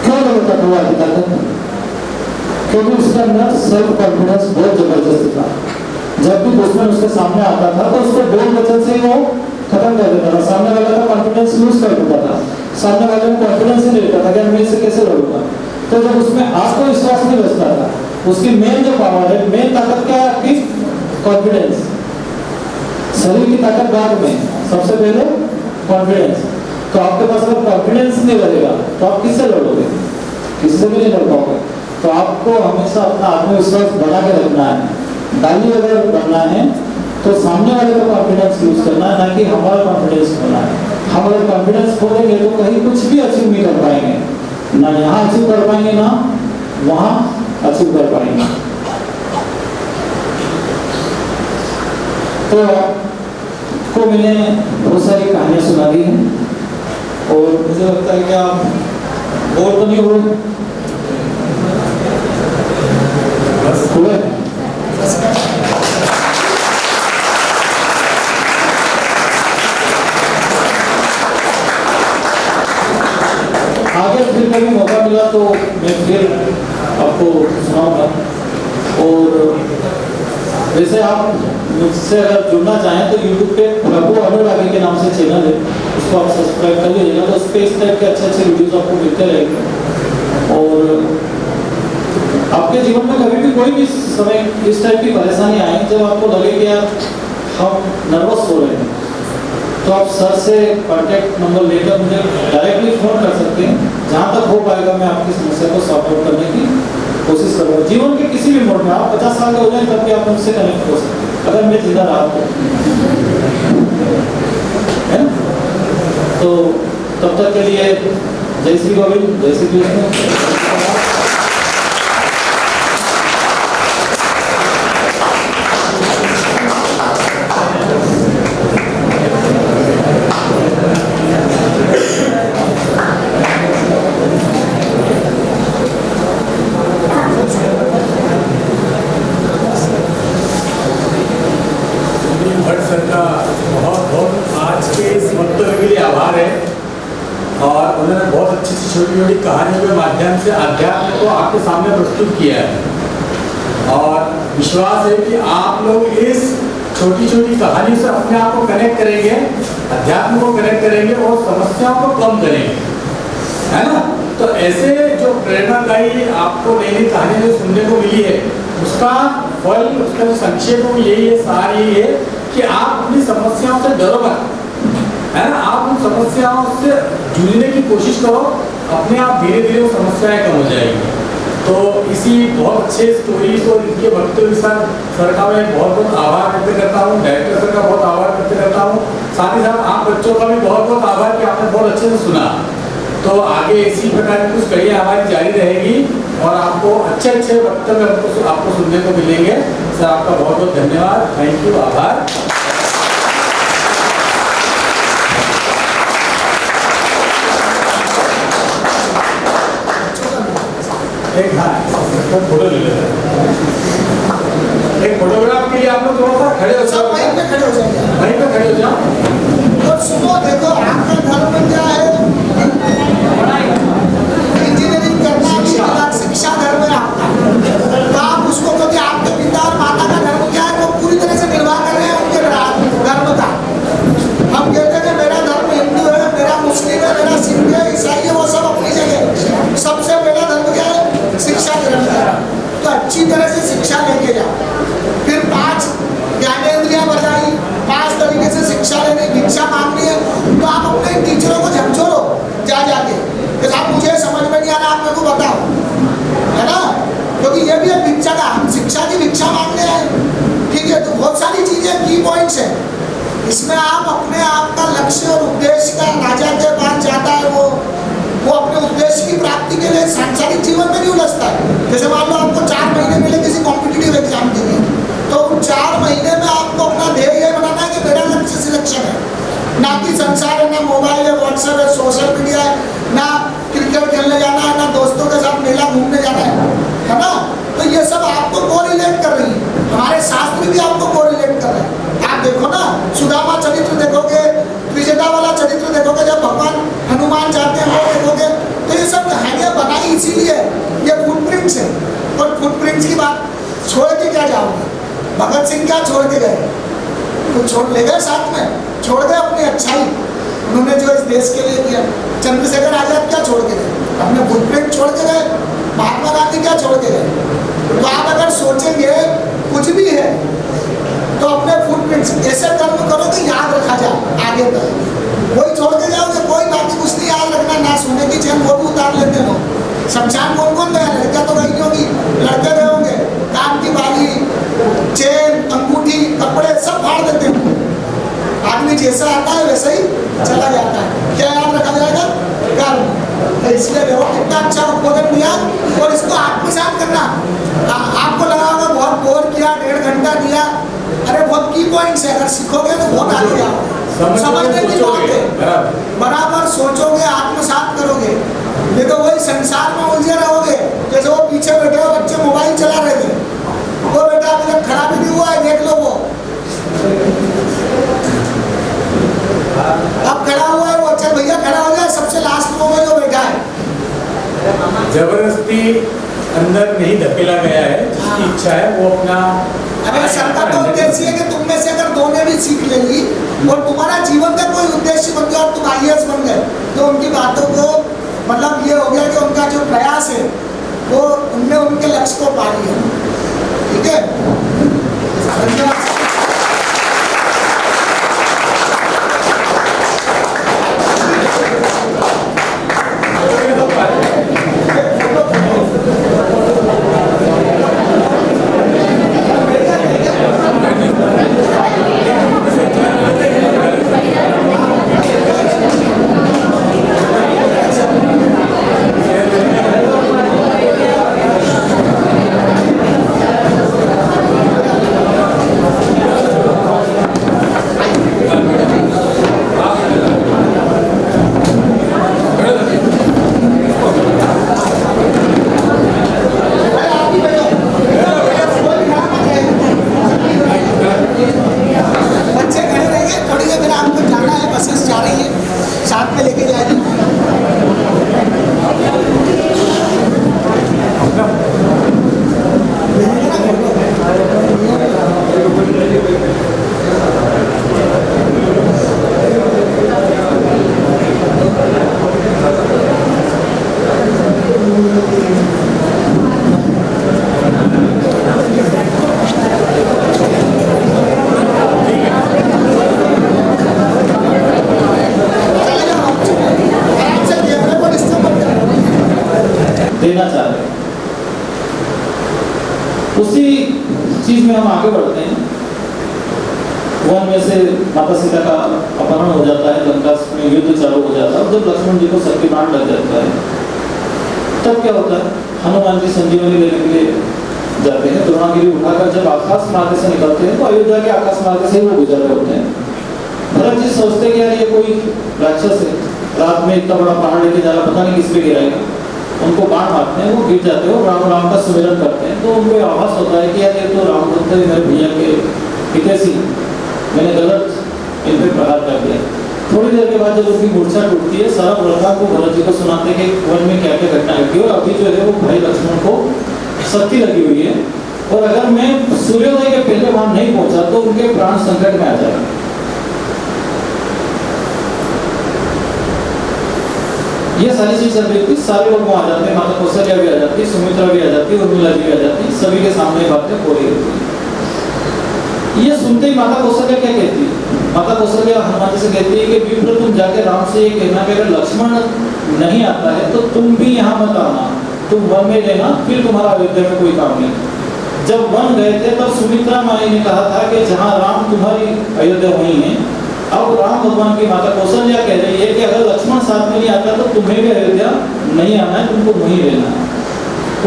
क्यों लड़ता था वो आधी ताकत? क्योंकि उसके अंदर सेल्फ कॉन्फिडेंस बहुत जबरदस्त था। जब भी दुश्मन उसके सामने आता था तो उसको बोल वचन से वो खत्म कर देता था, सामने वाले का कॉन्फिडेंस लूज कर देता था, सामने वाले में कॉन्फिडेंस ही नहीं रहता था कि मैं इससे कैसे लड़ूंगा। तो जब उसमें आत्मविश्वास नहीं बचता था, उसकी मेन जो पावर है, मेन ताकत क्या है आपकी? कॉन्फिडेंस। शरीर की ताकत बाद में, सबसे पहले कॉन्फिडेंस। तो आपके पास अगर कॉन्फिडेंस नहीं रहेगा तो आप किससे लड़ोगे? किसी से भी नहीं लड़ पाओगे। तो आपको हमेशा अपना आत्मविश्वास बना के रखना है। डाली अगर बनना है तो सामने वाले का कॉन्फिडेंस यूज करना है, ना कि हमारा कॉन्फिडेंस होना है। हम अगर कॉन्फिडेंस खो देंगे तो कहीं कुछ भी अचीव नहीं कर पाएंगे, ना यहाँ अचीव कर पाएंगे ना वहाँ अचीव कर पाएंगे। तो आपको मैंने बहुत सारी कहानियां सुना दी हैं और मुझे लगता है कि आप बोर तो नहीं हुए? बस हुए? आगे फिर कभी मौका मिला तो मैं फिर आपको सुनाऊंगा। और वैसे आप मुझसे अगर जुड़ना चाहें तो YouTube पे प्रभु अनुरागी के नाम से चैनल है, उसको आप सब्सक्राइब कर लीजिएगा। तो उस पर इस टाइप के अच्छे वीडियोस आपको मिलते रहेंगे। और आपके जीवन में कभी भी कोई भी समय इस टाइप की परेशानी आए जब आपको लगे कि यार हम नर्वस हो रहे हैं, तो आप सर से कॉन्टैक्ट नंबर लेकर मुझे डायरेक्टली फ़ोन कर सकते हैं। जहाँ तक हो पाएगा मैं आपकी समस्या को सॉर्ट आउट करने की कोशिश करूँगा। जीवन के किसी भी मोड़ में, आप 50 साल के हो जाए तब भी आप मुझसे कनेक्ट हो सकते हैं, अगर मैं जिंदा रहा तो, है ना? तो तब तक के लिए जय श्री गोविंद, जय श्री कृष्ण।
भट्ट सर का बहुत बहुत आज के इस वक्तव्य के लिए आभार है। और उन्होंने बहुत अच्छी छोटी छोटी कहानियों के माध्यम से अध्यात्म को आपके सामने प्रस्तुत किया है। और विश्वास है कि आप लोग इस छोटी छोटी कहानी से अपने आप को कनेक्ट करेंगे, अध्यात्म को कनेक्ट करेंगे और समस्याओं को कम करेंगे, है ना? तो ऐसे जो प्रेरणादायी आपको नई नई कहानी जो सुनने को मिली है, उसका फल, उसका जो संक्षेप में यही है, सार यही है कि आप अपनी समस्याओं से डरो मत, है ना। आप उन समस्याओं से जूझने की कोशिश करो, अपने आप धीरे धीरे वो समस्याएं कम हो जाएगी। तो इसी बहुत अच्छे स्टोरीज और इनके वक्तव्य के साथ सर का मैं बहुत बहुत आभार व्यक्त करता हूँ, डायरेक्टर सर का बहुत आभार व्यक्त करता हूँ, साथ ही साथ आप बच्चों का भी बहुत बहुत आभार कि आपने बहुत अच्छे से सुना। तो आगे इसी प्रकार की कुछ कड़ियाँ हमारी जारी रहेगी और आपको अच्छे अच्छे वक्तव्य आपको सुनने को मिलेंगे। सर आपका बहुत बहुत धन्यवाद, थैंक यू, आभार। एक फोटो ले लेते हैं। एक फोटोग्राफ के लिए आप लोग थोड़ा सा खड़े हो जाओ,
वहीं पे खड़े हो जाएंगे,
वहीं पे खड़े हो जाओ।
और सुनो, देखो आपका धर्म क्या है? इंजीनियरिंग करना भी अलग शिक्षा धर्म है आपका। तो आप उसको, क्योंकि आपके पिता और माता का धर्म क्या है, वो पूरी तरह से निर्वाह कर रहे हैं उनके धर्म का। हम कहते हैं कि मेरा धर्म हिंदू है, मेरा मुस्लिम है, मेरा सिख है, ईसाई है, वो सब अपनी जगह। सबसे पहला धर्म क्या है? शिक्षा ग्रहण करना। तो अच्छी तरह से शिक्षा लेके जाओ। फिर 5 ज्ञानेंद्रियां बताई, 5 तरीके से शिक्षा लेने, भिक्षा मांगनी है, तो आप अपने टीचरों को झकझोरो जाके कि साहब मुझे समझ में नहीं आ रहा, आप मेरे को बताओ, है ना। क्योंकि ये भी एक भिक्षा का, हम शिक्षा की भिक्षा मांगने हैं, ठीक है। तो बहुत सारी चीजें की पॉइंट्स हैं इसमें। आप अपने आप का लक्ष्य और उद्देश्य का, राजा के पास जाता है वो अपने उद्देश्य की प्राप्ति के लिए सांसारिक जीवन में नहीं उलझता है। जैसे मान लो आपको 4 महीने मिले किसी कॉम्पिटिटिव एग्जाम के लिए, तो उन 4 महीने में आपको अपना ध्येय ये बनाना है कि मेरा लक्ष्य सिलेक्शन है, ना कि संसार है, ना मोबाइल है, व्हाट्सएप है, सोशल मीडिया है, ना क्रिकेट खेलने जाना है, ना दोस्तों के साथ मेला घूमने जाना है ना। तो ये सब आपको कोरिलेट कर रही है, हमारे शास्त्र भी आपको कोरिलेट कर रहे हैं। आप देखो ना, सुदामा चरित्र देखोगे, विजेता वाला चरित्र देखोगे, जब भगवान हनुमान जाते हैं वो देखोगे, तो ये सब कहानियां बनाई इसीलिए, ये फुटप्रिंट्स है। और फुटप्रिंट्स की बात छोड़ के क्या जाओगे? भगत सिंह क्या छोड़ के गए? कुछ छोड़ ले गए साथ में, छोड़ गए अपनी अच्छाई, उन्होंने जो इस देश के लिए किया। चंद्रशेखर आजाद क्या छोड़ के गए? अपने फुटप्रिंट छोड़ के गए। महात्मा गांधी क्या छोड़ के गए? तो आप अगर सोचेंगे कुछ भी है तो अपने फुटप्रिंट्स ऐसे कर्म करो कि याद रखा जाए आगे तक। कोई छोड़ के जाओगे, कोई बाकी कुछ नहीं याद रखना, ना सोने की चैन वो भी उतार लेते हो। शमशान कौन कौन गया? लड़कियां तो गई होगी, लड़के गए होंगे, कान की बाली, चेन, अंगूठी, कपड़े सब फाड़ देते हो। आदमी जैसा आता है वैसा ही चला जाता है। क्या याद रखा जाएगा? कर्म। तो इसलिए देखो कितना अच्छा उद्बोधन दिया, और इसको आत्मसात करना। आपको लगा होगा बहुत बोर किया, 1.5 घंटा दिया, अरे बहुत की पॉइंट्स है, अगर सीखोगे तो बहुत आगे जाओगे। समझने की बात है, बराबर सोचोगे, आत्मसात करोगे। नहीं तो वही संसार में उलझे रहोगे। जैसे वो पीछे बैठे हो बच्चे मोबाइल चला रहे थे, वो बेटा अभी तक खड़ा भी नहीं हुआ है, देख लो वो अब खड़ा हुआ है। वो अच्छा भैया खड़ा हो जाए, सबसे लास्ट में जो बैठा है।
जबरदस्ती अंदर नहीं धकेला गया है, जिसकी इच्छा है वो अपना।
अरे सरकार का उद्देश्य है कि तुम में से अगर 2 ने भी सीख लेंगी और तुम्हारा जीवन का कोई उद्देश्य बन गया और तुम IAS बन गए, तो उनकी बातों को मतलब ये हो गया कि उनका जो प्रयास है वो उनने उनके लक्ष्य को पा लिया। ठीक है, धन्यवाद।
में हम आगे बढ़ते हैं। वन में से माता सीता का अपहरण हो जाता है, लंका में युद्ध चालू हो जाता है, और जब लक्ष्मण जी को सबकी बाण लग जाता है तब क्या होता है, हनुमान जी संजीवनी लेने के लिए जाते हैं। द्रोणागिरी उठाकर जब आकाश मार्ग से निकलते हैं तो अयोध्या के आकाश मार्ग से ही वो गुजर रहे होते हैं। भरत जी सोचते कि यार ये कोई राक्षस है, रात में इतना बड़ा पहाड़ लेके जाना, पता नहीं किस पे गिराएगा। उनको बाण मारते हैं, वो गिर जाते हैं और राम राम का सुमिरन करते हैं। तो उनको आभास होता है कि यार ये तो राम भक्त है, मेरे भैया के हितैषी, मैंने गलत इन पे प्रहार कर दिया। थोड़ी देर के बाद जब उनकी मूर्छा टूटती है, सारा लड़का को भरत जी को सुनाते हैं कि वन में क्या क्या घटना घटी और अभी जो है वो भाई लक्ष्मण को शक्ति लगी हुई है, और अगर मैं सूर्योदय के पहले वहां नहीं पहुंचा तो उनके प्राण संकट में आ जाएगा। ये सारी चीज चल रही थी, सारे लोग वहां आ जाते हैं, माता कौशल्या भी आ जाती है, सुमित्रा भी आ जाती है, उर्मिला जी भी आ जाती है, सभी के सामने बातें हो रही होती है। ये सुनते ही माता कौशल्या क्या कहती है? माता कौशल्या हनुमान जी से कहती है कि विप्र तुम जाके राम से ये कहना कि अगर लक्ष्मण नहीं आता है तो तुम भी यहाँ मत आना, तुम वन में लेना, फिर तुम्हारा अयोध्या में कोई काम नहीं। जब वन गए थे तब सुमित्रा माई ने कहा था कि जहाँ राम तुम्हारी अयोध्या वहीं है। अब राम भगवान की माता कौशल्या कह रही है कि अगर लक्ष्मण साथ में नहीं आता तो तुम्हें भी अयोध्या नहीं आना है, तुमको वहीं रहना है।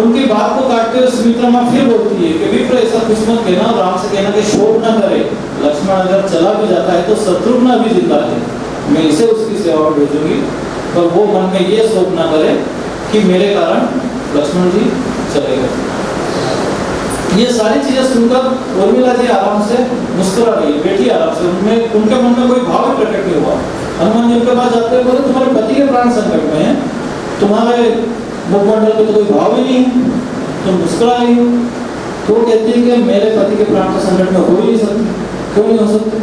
उनकी बात को काटते हुए सुमित्रा माँ फिर बोलती है कि विप्र ऐसा कुछ मत कहना, राम से कहना कि शोक न करे, लक्ष्मण अगर चला भी जाता है तो शत्रुघ्न अभी जिंदा है, मैं इसे उसकी सेवा में भेजूंगी, पर वो मन में ये शोक न करे कि मेरे कारण लक्ष्मण जी चले गए। ये सारी चीजें सुनकर उर्मिला जी आराम से मुस्कुरा रही है, बेटी आराम से, उनमें उनके मन में कोई भाव ही प्रकट नहीं हुआ। हनुमान जी उनके पास जाते हुए बोले तुम्हारे पति के प्राण संकट में है, तुम्हारे मुखमंडल पे तो कोई भाव ही नहीं है, तुम मुस्कुरा रही हो। तो वो कहती है कि मेरे पति के प्राण के संकट में हो ही नहीं सकते। क्यों नहीं हो सकते?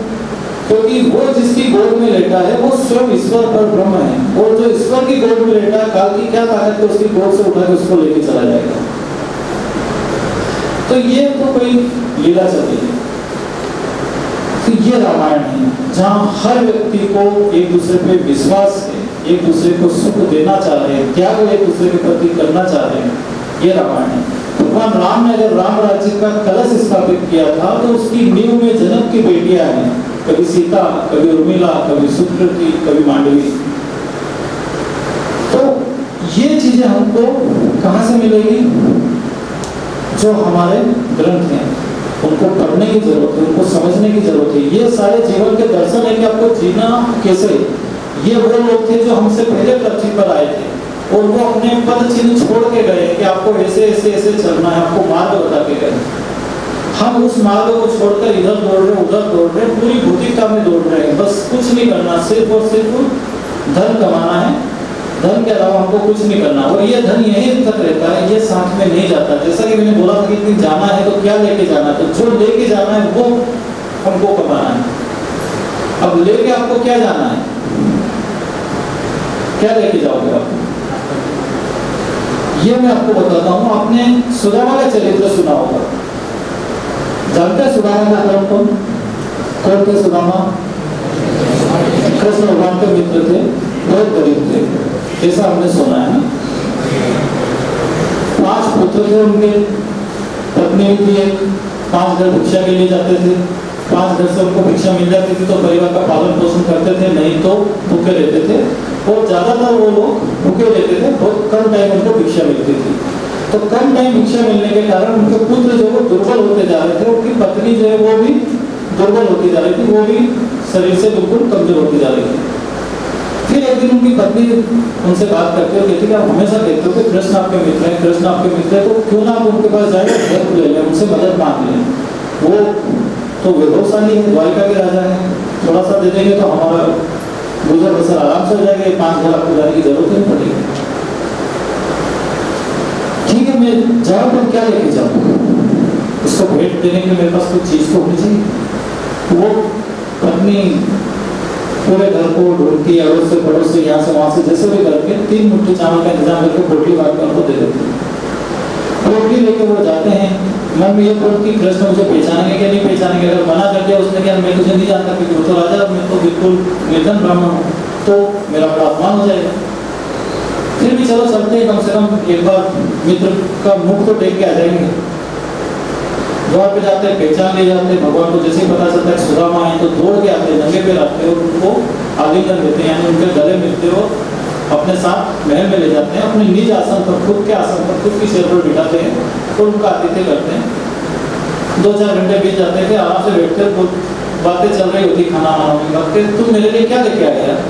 क्योंकि वो जिसकी गोद में लेटा है वो स्वयं ईश्वर पर ब्रह्म है, और जो ईश्वर की गोद में लेटा है, काल की क्या ताकत है उसकी गोद से उठा के उसको लेके चला जाएगा। तो ये तो कोई लीला चल रही है। तो ये रामायण है जहाँ हर व्यक्ति को एक दूसरे पे विश्वास है, एक दूसरे को सुख देना चाह रहे हैं, त्याग एक दूसरे के प्रति करना चाह रहे हैं, ये रामायण है। भगवान राम ने अगर राम राज्य का कलश स्थापित किया था तो उसकी नींव में जनक की बेटियां हैं, कभी सीता, कभी उर्मिला, कभी सुकृति, कभी मांडवी। तो ये चीजें हमको कहाँ से मिलेगी? जो हमारे ग्रंथ हैं उनको पढ़ने की जरूरत है, उनको समझने की जरूरत है। ये सारे जीवन के दर्शन है कि आपको जीना कैसे। ये वो लोग थे जो हमसे पहले पृथ्वी पर आए थे और वो अपने पद चिन्ह छोड़ के गए कि आपको ऐसे ऐसे ऐसे चलना है, आपको मार्ग बता के गए। हम उस मार्ग को छोड़कर इधर दौड़ रहे, उधर दौड़ रहे, पूरी भौतिकता में दौड़ रहे हैं। बस कुछ नहीं करना, सिर्फ और सिर्फ धन कमाना है, धन के अलावा हमको कुछ नहीं करना। और ये धन यहीं तक रहता है, ये साथ में नहीं जाता। जैसा कि मैंने बोला था कि कहीं जाना है तो क्या लेके जाना है, तो जो लेके जाना है वो हमको कमाना है। अब लेके आपको क्या जाना है, क्या लेके जाओगे आप? ये मैं आपको बताता हूँ। आपने सुदामा का चरित्र सुना होगा, जानते हैं सुदामा का नाम कौन कौन थे? सुदामा कृष्ण भगवान के मित्र थे, बहुत गरीब थे, ऐसा हमने सुना है ना। 5 पुत्र थे उनके, पत्नी भी एक, 5 घर भिक्षा के लिए जाते थे। 5 घर से उनको भिक्षा मिल जाती थी तो परिवार का पालन पोषण करते थे, नहीं तो भूखे रहते थे। और ज्यादातर वो लोग भूखे रहते थे, बहुत कम टाइम उनको भिक्षा मिलती थी। तो कम टाइम भिक्षा मिलने के कारण उनके पुत्र जो वो दुर्बल होते जा रहे थे, उनकी पत्नी जो है वो भी दुर्बल होती जा रही थी, वो भी शरीर से बिल्कुल कमजोर होती जा रही थी। फिर एक दिन उनकी पत्नी उनसे बात करते हो, कहती कि आप हमेशा कहते हो कि कृष्ण आपके मित्र हैं, कृष्ण आपके मित्र हैं, तो क्यों ना आप उनके पास जाए, हेल्प ले लें, उनसे मदद मांग लें। वो तो वैभवशाली है, द्वारिका के राजा है, थोड़ा सा दे देंगे तो हमारा गुजर बसर आराम से हो जाएगा, 5 घर आपको जाने की जरूरत नहीं पड़ेगी। ठीक है, मैं जाऊँ तो क्या लेके जाऊँ? उसको भेंट देने के लिए मेरे पास कुछ चीज तो होनी चाहिए। वो पत्नी पूरे घर को ढूंढती, अड़ोस से पड़ोस से, यहाँ से वहां से, जैसे भी करके 3 मुट्ठी चावल का इंतजाम करके पोटली बांध कर उनको दे देती है। पोटली लेके वो जाते हैं, मन में ये बोलती कृष्ण मुझे पहचानेंगे कि नहीं पहचानेंगे। अगर मना कर दिया उसने कि मैं तुझे नहीं जानता क्योंकि वो तो राजा, मैं तो बिल्कुल निर्धन ब्राह्मण हूँ, तो मेरा बड़ा अपमान हो जाएगा। फिर भी चलो चलते हैं, कम से कम एक बार मित्र का मुख तो टेक के आ जाएंगे। द्वार पे जाते हैं, पहचान ले जाते हैं भगवान को। जैसे ही पता चलता है सुदामा आए तो दौड़ के आते हैं, नंगे पे आते हैं और उनको आलिंगन देते हैं, यानी उनके गले मिलते हो, अपने साथ महल में ले जाते हैं, अपने निज आसन पर, खुद के आसन पर, खुद की सिर पर बिठाते हैं और उनका आतिथ्य करते हैं। 2-4 घंटे बीत जाते थे, आराम से बैठते, बातें चल रही होती खाना बनाने की बात, तुम मेरे लिए क्या लेके आए यार,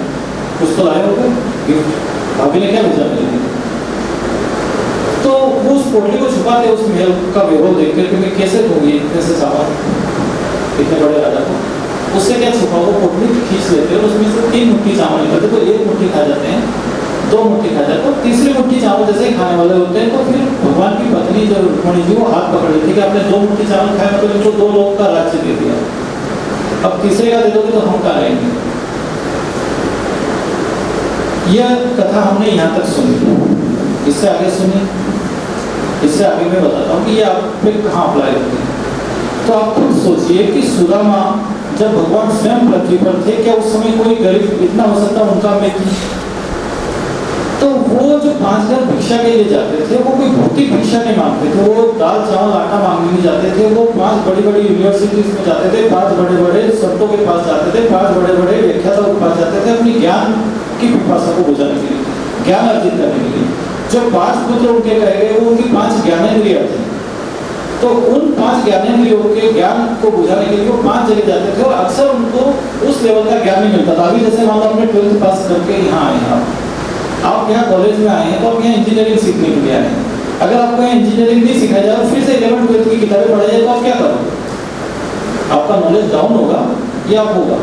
कुछ तो लाए होगे गिफ्ट, भाभी ने क्या भेजा मेरे लिए। तो वो उस पोटली को छुपाते, उस महल का वैभव देखते कि मैं कैसे दूंगी इतने से चावल इतने बड़े राजा को। उससे क्या छुपा, वो पोटली खींच लेते हैं, उसमें से 3 मुट्ठी चावल निकलते, तो 1 मुट्ठी खा जाते हैं, 2 मुट्ठी खा जाते हैं, और तीसरी मुट्ठी चावल जैसे ही खाने वाले होते हैं तो फिर भगवान की पत्नी जो रुक्मिणी जी वो हाथ पकड़ लेती है कि आपने 2 मुट्ठी चावल खाए मतलब इनको 2 लोग का राज्य दे दिया, अब तीसरे का दे दोगे तो हम कहाँ रहेंगे। यह कथा हमने यहाँ तक सुनी, इससे आगे सुनी, इससे आगे मैं बताता हूँ कि ये आप पे कहाँ अप्लाई होती है। तो आप खुद सोचिए कि सुदामा जब भगवान स्वयं पृथ्वी पर थे, क्या उस समय कोई गरीब इतना हो सकता उनका मित्र? तो वो जो 5 घर भिक्षा के लिए जाते थे, वो कोई भौतिक भिक्षा नहीं मांगते थे, वो दाल चावल आटा मांगने नहीं जाते थे, वो 5 बड़ी-बड़ी यूनिवर्सिटीज में जाते थे, 5 बड़े-बड़े संतों के पास जाते थे, 5 बड़े-बड़े व्याख्याताओं के पास जाते थे, अपनी ज्ञान की पिपासा को बुझाने के लिए, ज्ञान अर्जित करने के लिए। जो 5 पुत्र उनके कहे गए वो उनकी 5 ज्ञानेंद्रिय थे, तो उन 5 ज्ञानेंद्रियों के ज्ञान को बुझाने के लिए वो 5 जगह जाते थे और अक्सर उनको उस लेवल का ज्ञान नहीं मिलता था। अभी जैसे मान लो आपने 12th पास करके यहाँ आए हैं, आप यहाँ कॉलेज में आए हैं तो आप यहाँ इंजीनियरिंग सीखने के लिए आए हैं। अगर आपको यहाँ इंजीनियरिंग नहीं सिखाया जाए, फिर से 11th 12th की किताबें पढ़ाई जाए, तो आप क्या करोगे? आपका नॉलेज डाउन होगा या अप होगा?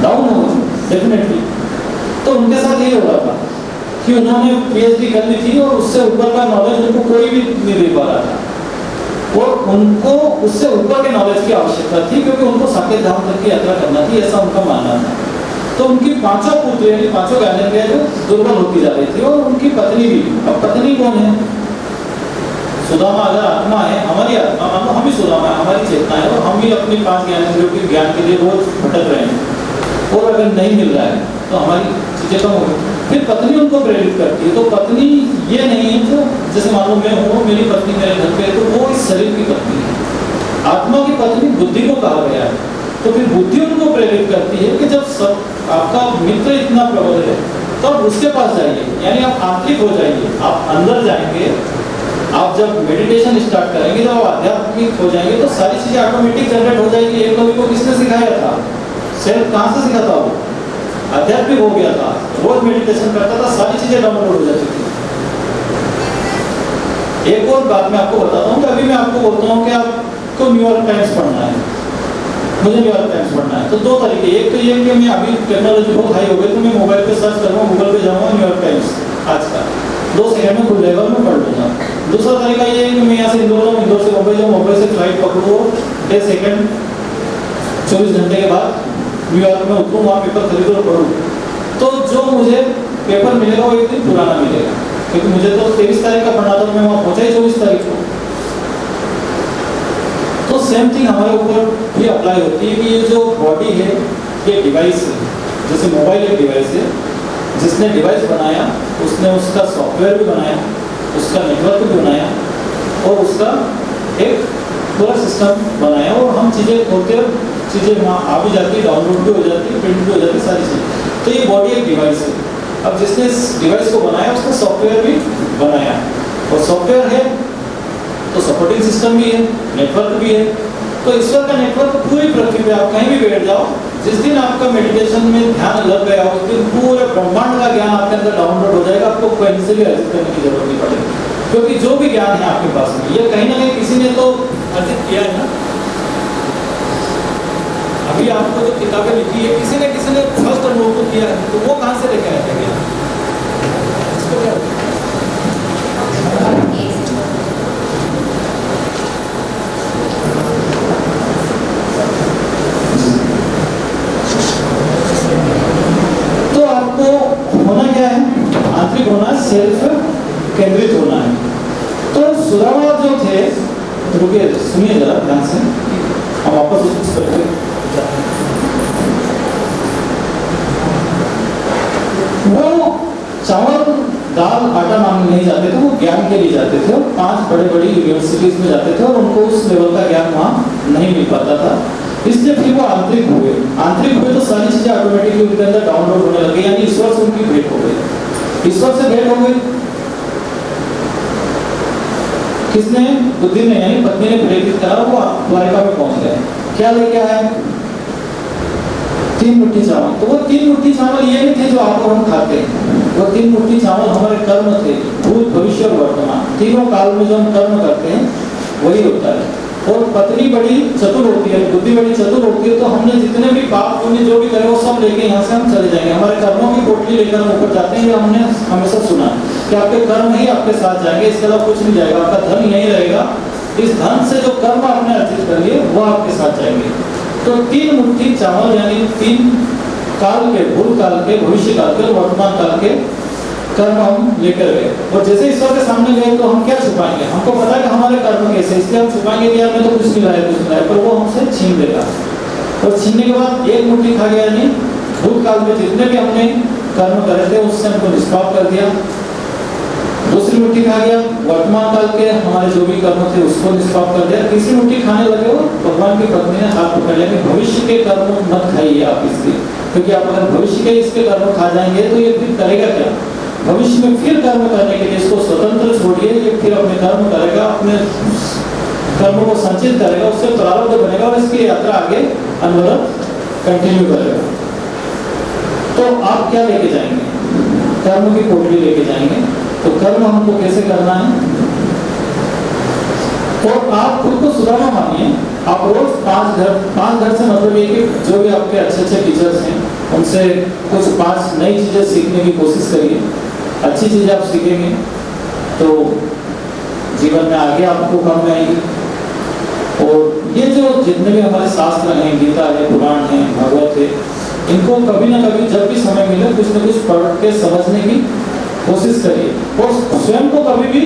डाउन होगा डेफिनेटली। तो उनके साथ यही हो रहा था कि उन्होंने PhD कर ली थी और उससे ऊपर का नॉलेज उनको कोई भी नहीं दे पा रहा था, और उनको उससे ऊपर के नॉलेज की आवश्यकता थी, क्योंकि उनको साकेत धाम तक की यात्रा करना थी, ऐसा उनका मानना था। तो उनकी 5 पुत्र यानी 5 ज्ञानेंद्रियाँ जो दुर्बल होती जा रही थी, और उनकी पत्नी भी। अब पत्नी कौन है? सुदामा अगर आत्मा है, हमारी आत्मा, मान लो हम ही सुदामा है, हमारी चेतना है, और हम भी अपनी 5 ज्ञानेंद्रियों के ज्ञान के लिए रोज भटक रहे हैं, और अगर नहीं मिल रहा है तो हमारी चीजें कम हो गई। फिर पत्नी उनको प्रेरित करती है। तो पत्नी ये नहीं है जो जैसे मान लो मैं हूँ, मेरी पत्नी मेरे घर पे है, तो वो इस शरीर की पत्नी है। आत्मा की पत्नी बुद्धि को कहा गया है, तो फिर बुद्धि उनको प्रेरित करती है कि जब सब आपका मित्र इतना प्रबल है तो आप उसके पास जाइए, यानी आप आंतरिक हो जाइए, आप अंदर जाएंगे। आप जब मेडिटेशन स्टार्ट करेंगे, जब आप आध्यात्मिक हो जाएंगे, तो सारी चीजें ऑटोमेटिक जनरेट हो जाएगी। एक कवि को किसने सिखाया था? सेल्फ कहाँ से सिखाता वो? आध्यात्मिक हो गया था, रोज मेडिटेशन करता था, सारी चीजें डाउनलोड हो जाती थी। एक और बात मैं आपको बताता हूँ कि अभी मैं आपको बोलता हूँ कि आपको न्यूयॉर्क टाइम्स पढ़ना है, मुझे न्यूयॉर्क टाइम्स पढ़ना है, तो 2 तरीके। एक तो ये कि मैं अभी टेक्नोलॉजी बहुत हाई हो गई, तो मैं मोबाइल पे सर्च करूँगा, गूगल पे जाऊँगा, न्यूयॉर्क टाइम्स आज का 2 सेकंड में खुल जाएगा, मैं पढ़ लूँगा। दूसरा तरीका ये है कि मैं यहाँ से इंदौर जाऊँ, इंदौर से मुंबई जाऊँ, मुंबई से फ्लाइट पकड़ूँ, 10 सेकंड 24 घंटे के बाद न्यूयॉर्क में उतरूँ, वहाँ पेपर खरीदूँ और पढ़ूँ। तो जो मुझे पेपर मिलेगा वो 1 दिन पुराना मिलेगा, क्योंकि मुझे तो 23 तारीख का पढ़ना था, मैं वहाँ पहुँचा ही 24 तारीख को। तो सेम थिंग हमारे ऊपर भी अप्लाई होती है कि ये जो बॉडी है, ये डिवाइस है। जैसे मोबाइल एक डिवाइस है, जिसने डिवाइस बनाया उसने उसका सॉफ्टवेयर भी बनाया, उसका नेटवर्क भी बनाया, और उसका एक पूरा सिस्टम बनाया, और हम चीज़ें खोलते, चीज़ें वहाँ आ भी जाती है, डाउनलोड भी हो जाती है, प्रिंट भी हो जाती है, सारी चीज़ें। तो ये बॉडी एक डिवाइस है। अब जिसने इस डिवाइस को बनाया उसने सॉफ्टवेयर भी बनाया, और सॉफ्टवेयर है तो सपोर्टिंग सिस्टम भी है, नेटवर्क भी है। तो ईश्वर का नेटवर्क पूरी पृथ्वी पे, आप कहीं भी बैठ जाओ, जिस दिन आपका मेडिटेशन में ध्यान लग गया, उस दिन पूरे ब्रह्मांड का ज्ञान आपके अंदर डाउनलोड हो जाएगा, आपको कहीं से भी अर्जित करने की जरूरत नहीं पड़ेगी, क्योंकि जो भी ज्ञान है आपके पास में, ये कहीं ना कहीं किसी ने तो अर्जित किया है ना। अभी आपको जो किताबें लिखी है, किसी ने फर्स्ट अनुभव को किया है, तो वो कहाँ से लेकर आया था ज्ञान? इसको क्या होना क्या है? आंतरिक होना, सेल्फ केंद्रित होना है। तो सुदामा जो थे, रुकिए सुनिए जरा ध्यान से, हम वापस उस करके वो चावल दाल आटा मांगने नहीं जाते थे, वो ज्ञान के लिए जाते थे और 5 बड़ी यूनिवर्सिटीज में जाते थे और उनको उस लेवल का ज्ञान वहाँ नहीं मिल पाता था। इसलिए फिर वो आंतरिक हुए तो सारी चीजें ऑटोमेटिकली उनके अंदर डाउनलोड होने लगी, यानी ईश्वर से उनकी भेंट हो गई। ईश्वर से भेंट हो गई किसने? बुद्धि ने, यानी पत्नी ने प्रेरित करा, वो द्वारिका में पहुंच गए। क्या लेके आए? 3 मुट्ठी चावल। तो वो 3 मुट्ठी चावल ये नहीं थे जो आप और हम खाते हैं, वो 3 मुट्ठी चावल हमारे कर्म थे, भूत भविष्य और वर्तमान, तीनों काल में जो हम कर्म करते हैं वही होता है। और पत्नी बड़ी चतुर होती है, बुद्धि बड़ी चतुर होती है, तो हमने जितने भी पाप पुण्य जो भी करे वो सब लेके यहाँ से हम चले जाएंगे, हमारे कर्मों की पोटली लेकर हम ऊपर जाते हैं। ये हमने हमेशा सुना कि आपके कर्म ही आपके साथ जाएंगे, इसके अलावा कुछ नहीं जाएगा, आपका धन यही रहेगा, इस धन से जो कर्म आपने अर्जित कर लिए वो आपके साथ जाएंगे। तो 3 मुट्ठी चावल यानी 3 काल के, भूत काल के, भविष्य काल के, वर्तमान काल के कर्म हम लेकर गए। और जैसे ईश्वर के सामने गए तो हम क्या छुपाएंगे? हमको पता है कि हमारे कर्म कैसे, इसलिए हम छुपाएंगे कि यार मैं तो कुछ नहीं लाया, पर वो हमसे छीन लेगा। और छीनने के बाद 1 मुट्ठी खा गया, यानी भूतकाल में जितने भी हमने कर्म करे थे उससे हमको निष्पाप कर दिया। दूसरी मुट्ठी खा गया, वर्तमान काल के हमारे जो भी कर्म थे उसको निष्पाप कर दिया। तीसरी मुट्ठी खाने लगे हो, भगवान की पत्नी ने हाथ पकड़ लिया कि भविष्य के कर्म मत खाइए आप इसके, क्योंकि आप अगर भविष्य के इसके कर्म खा जाएंगे तो ये फिर करेगा क्या? भविष्य में फिर कर्म करने के लिए इसको स्वतंत्र छोड़िए, ये फिर अपने कर्म करेगा, अपने कर्मों को संचित करेगा, उससे प्रारब्ध बनेगा और इसकी यात्रा आगे अनवरत कंटिन्यू करेगा। तो आप क्या लेके जाएंगे? कर्म की पोटली लेके जाएंगे। तो कर्म हमको कैसे करना है? तो आप खुद को सुधारना मानिए, आप रोज 5 घर से मतलब ये कि जो भी आपके अच्छे टीचर्स हैं उनसे कुछ 5 नई चीजें सीखने की कोशिश करिए। अच्छी चीजें आप सीखेंगे तो जीवन में आगे आपको काम में आएगी। और ये जो जितने भी हमारे शास्त्र हैं, गीता है, पुराण है, भागवत है, इनको कभी ना कभी जब भी समय मिले कुछ न कुछ पढ़ के समझने की कोशिश करिए। और स्वयं को कभी भी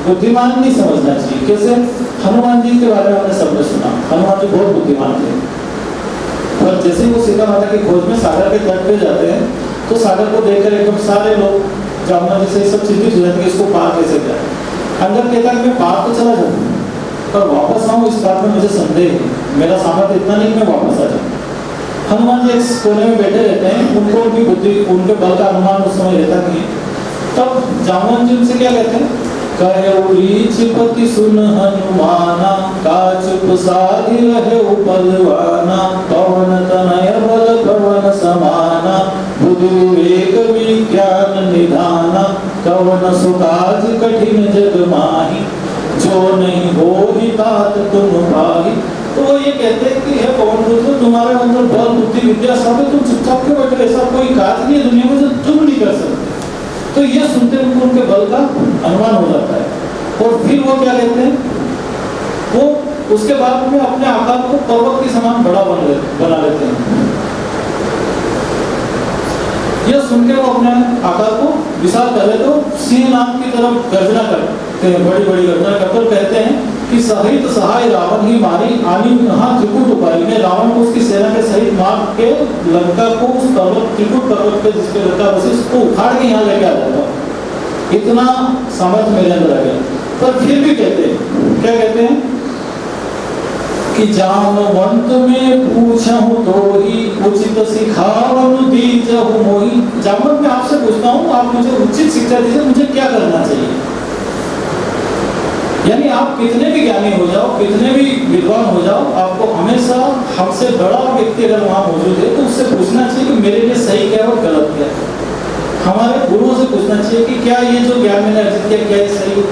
बुद्धिमान नहीं समझना चाहिए। कैसे? हनुमान जी के बारे में हमने सबने सुना, हनुमान जी बहुत बुद्धिमान थे, पर जैसे ही वो सीता माता की खोज में सागर के तट पे जाते हैं तो सागर को देखकर एकदम सारे लोग जामुना जी से सब चिंतित हो जाते हैं, इसको पार कैसे जाए। अंदर कहता है मैं पार तो चला जाऊँ पर वापस आऊँ इस बात में मुझे संदेह है, मेरा सामर्थ्य इतना नहीं मैं वापस आ जाऊँ। हनुमान जी एक कोने में बैठे रहते हैं, उनको उनकी बुद्धि, उनके बल का अनुमान उस समय रहता नहीं है। तब जामुन जी उनसे क्या कहते हैं? कयोरी चिपति सुन हनुमाना, का चुप साधि रहे बलवाना, पवन तनय बल पवन समाना, बुद्धि विवेक विज्ञान निधाना, कवन सुकाज कठिन जग माही, जो नहीं हो ही तात तुम भाई। तो वो ये कहते हैं कि हे पवन पुत्र, तुम्हारे अंदर बल बुद्धि विद्या सब है, तुम चुपचाप क्यों बैठे? ऐसा कोई काज नहीं है दुनिया में जो तुम नहीं कर सकते। तो ये सुनते उनको उनके बल का अनुमान हो जाता है। और फिर वो क्या कहते हैं? वो उसके बाद में अपने आकार को पर्वत के समान बड़ा बना लेते हैं। यह सुन के वो अपने आकार को विशाल कर लेते हो, सिंह नाम की तरफ गर्जना करते हैं, बड़ी बड़ी गर्जना करते और कहते हैं कि सहित सहाय रावण ही मारी, आनी कहाँ त्रिकुट उपारी ने रावण को उसकी सेना के सहित मार के लंका को उस पर्वत, त्रिकुट पर्वत पे जिसपे लंका बसी, उसको उखाड़ के यहाँ लेके आ जाता हूँ। इतना सामर्थ्य मेरे अंदर आ गया। पर फिर भी कहते हैं, क्या कहते हैं कि जामवंत में पूछहूं तो ही उचित सिखावन दीजहु मोहि। जामवंत, मैं आपसे पूछता हूँ, आप मुझे उचित शिक्षा दीजिए, मुझे क्या करना चाहिए? यानी आप कितने भी ज्ञानी हो जाओ, कितने भी विद्वान हो जाओ, आपको हमेशा हमसे बड़ा व्यक्ति अगर वहाँ मौजूद है तो उससे पूछना चाहिए कि मेरे लिए सही क्या है और गलत क्या है। हमारे गुरुओं से पूछना चाहिए कि क्या ये जो ज्ञान मैंने अर्जित किया क्या ये सही है।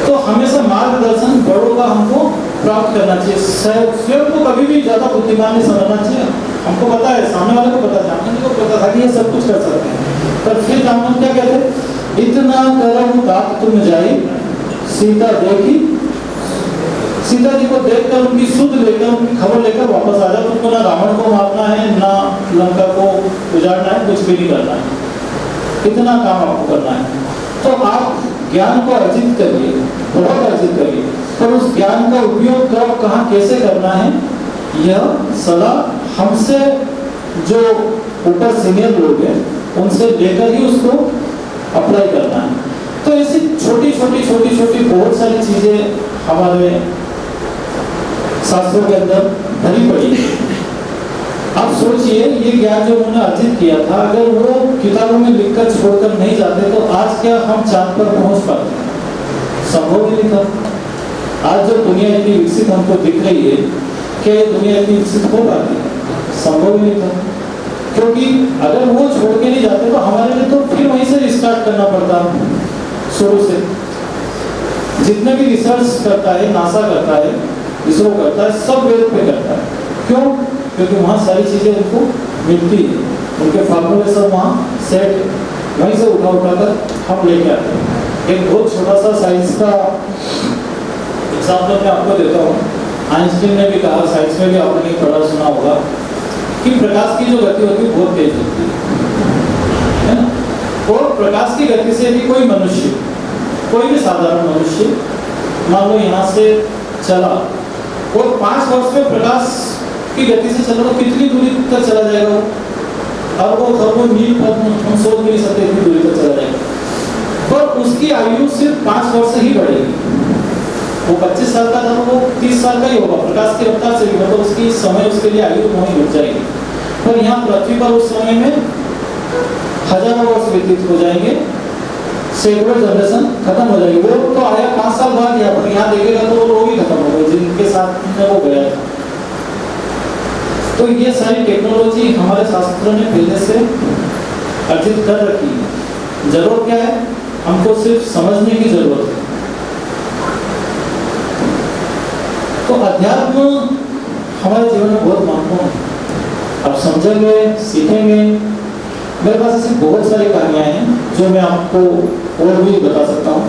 तो हमेशा मार्गदर्शन बड़ों का हमको प्राप्त करना चाहिए। स्वयं को कभी भी ज्यादा बुद्धिमान नहीं समझना चाहिए। हमको पता है, सामने वाले को पता, जामवंत जी को पता था कि ये सब कुछ कर सकते हैं। पर फिर जामवंत क्या कहते? इतना करम तात तुम जाई, सीता देखी, सीता जी को देखकर उनकी सुध लेकर उनकी खबर लेकर वापस आ जाओ। तुमको ना रावण को मारना है, ना लंका को उजाड़ना है, कुछ भी नहीं करना है, इतना काम आपको करना है। तो आप ज्ञान को अर्जित करिए, बहुत अर्जित करिए, पर उस ज्ञान का उपयोग कब, कहाँ, कैसे करना है, यह सलाह हमसे जो ऊपर सीनियर लोग हैं उनसे लेकर ही उसको अप्लाई करना है। तो ऐसी छोटी छोटी बहुत सारी चीजें हमारे शास्त्रों के अंदर भरी पड़ी है। आप सोचिए ये ज्ञान जो उन्होंने अर्जित किया था, अगर वो किताबों में लिखकर छोड़कर नहीं जाते तो आज क्या हम चांद पर पहुंच पाते? संभव ही नहीं था। आज जो दुनिया इतनी विकसित हमको दिख रही है, क्या ये दुनिया इतनी विकसित हो पाती है? संभव ही नहीं था। क्योंकि अगर वो छोड़ के नहीं जाते तो हमारे लिए तो फिर वहीं से स्टार्ट करना पड़ता शुरू से। जितने भी रिसर्च करता है, नासा करता है, इसरो करता है, सब वेद पे करता है। क्यों? क्योंकि वहाँ सारी चीजें उनको मिलती है, उनके फार्मूले सब वहाँ सेट है, वहीं से उठा कर हम लेके आते हैं। एक बहुत छोटा सा साइंस का एग्जाम्पल मैं आपको देता हूँ। आइंस्टीन ने भी कहा, साइंस में भी आपने पढ़ा सुना होगा कि प्रकाश की जो गति होती है बहुत तेज होती है ना? और प्रकाश की गति से भी कोई मनुष्य, कोई भी साधारण मनुष्य मान लो यहाँ से चला और 5 वर्ष में प्रकाश की गति से चला तो कितनी दूरी तक चला जाएगा? और वो खरबों मील तक हम सोच भी नहीं सकते इतनी दूरी तक चला जाएगा। पर उसकी आयु सिर्फ 5 वर्ष ही बढ़ेगी। वो 25 साल का था तो वो 30 साल का ही होगा, प्रकाश की रफ्तार से भी, मतलब उसकी समय उसके लिए आयु वहीं रुक जाएगी। पर यहाँ पृथ्वी पर उस समय में हजारों वर्ष व्यतीत हो जाएंगे, सैकड़ों जनरेशन खत्म हो जाएगी। वो तो आया 5 साल बाद यहाँ पर, यहाँ देखेगा तो वो लोग ही खत्म हो गए जिनके साथ वो गया था। तो ये सारी टेक्नोलॉजी हमारे शास्त्रों ने पहले से अर्जित कर रखी है। जरूरत क्या है? हमको सिर्फ समझने की जरूरत है। तो अध्यात्म हमारे जीवन में बहुत महत्वपूर्ण है। आप समझेंगे, सीखेंगे। मेरे पास ऐसी बहुत सारी कहानियां हैं जो मैं आपको और भी बता सकता हूँ।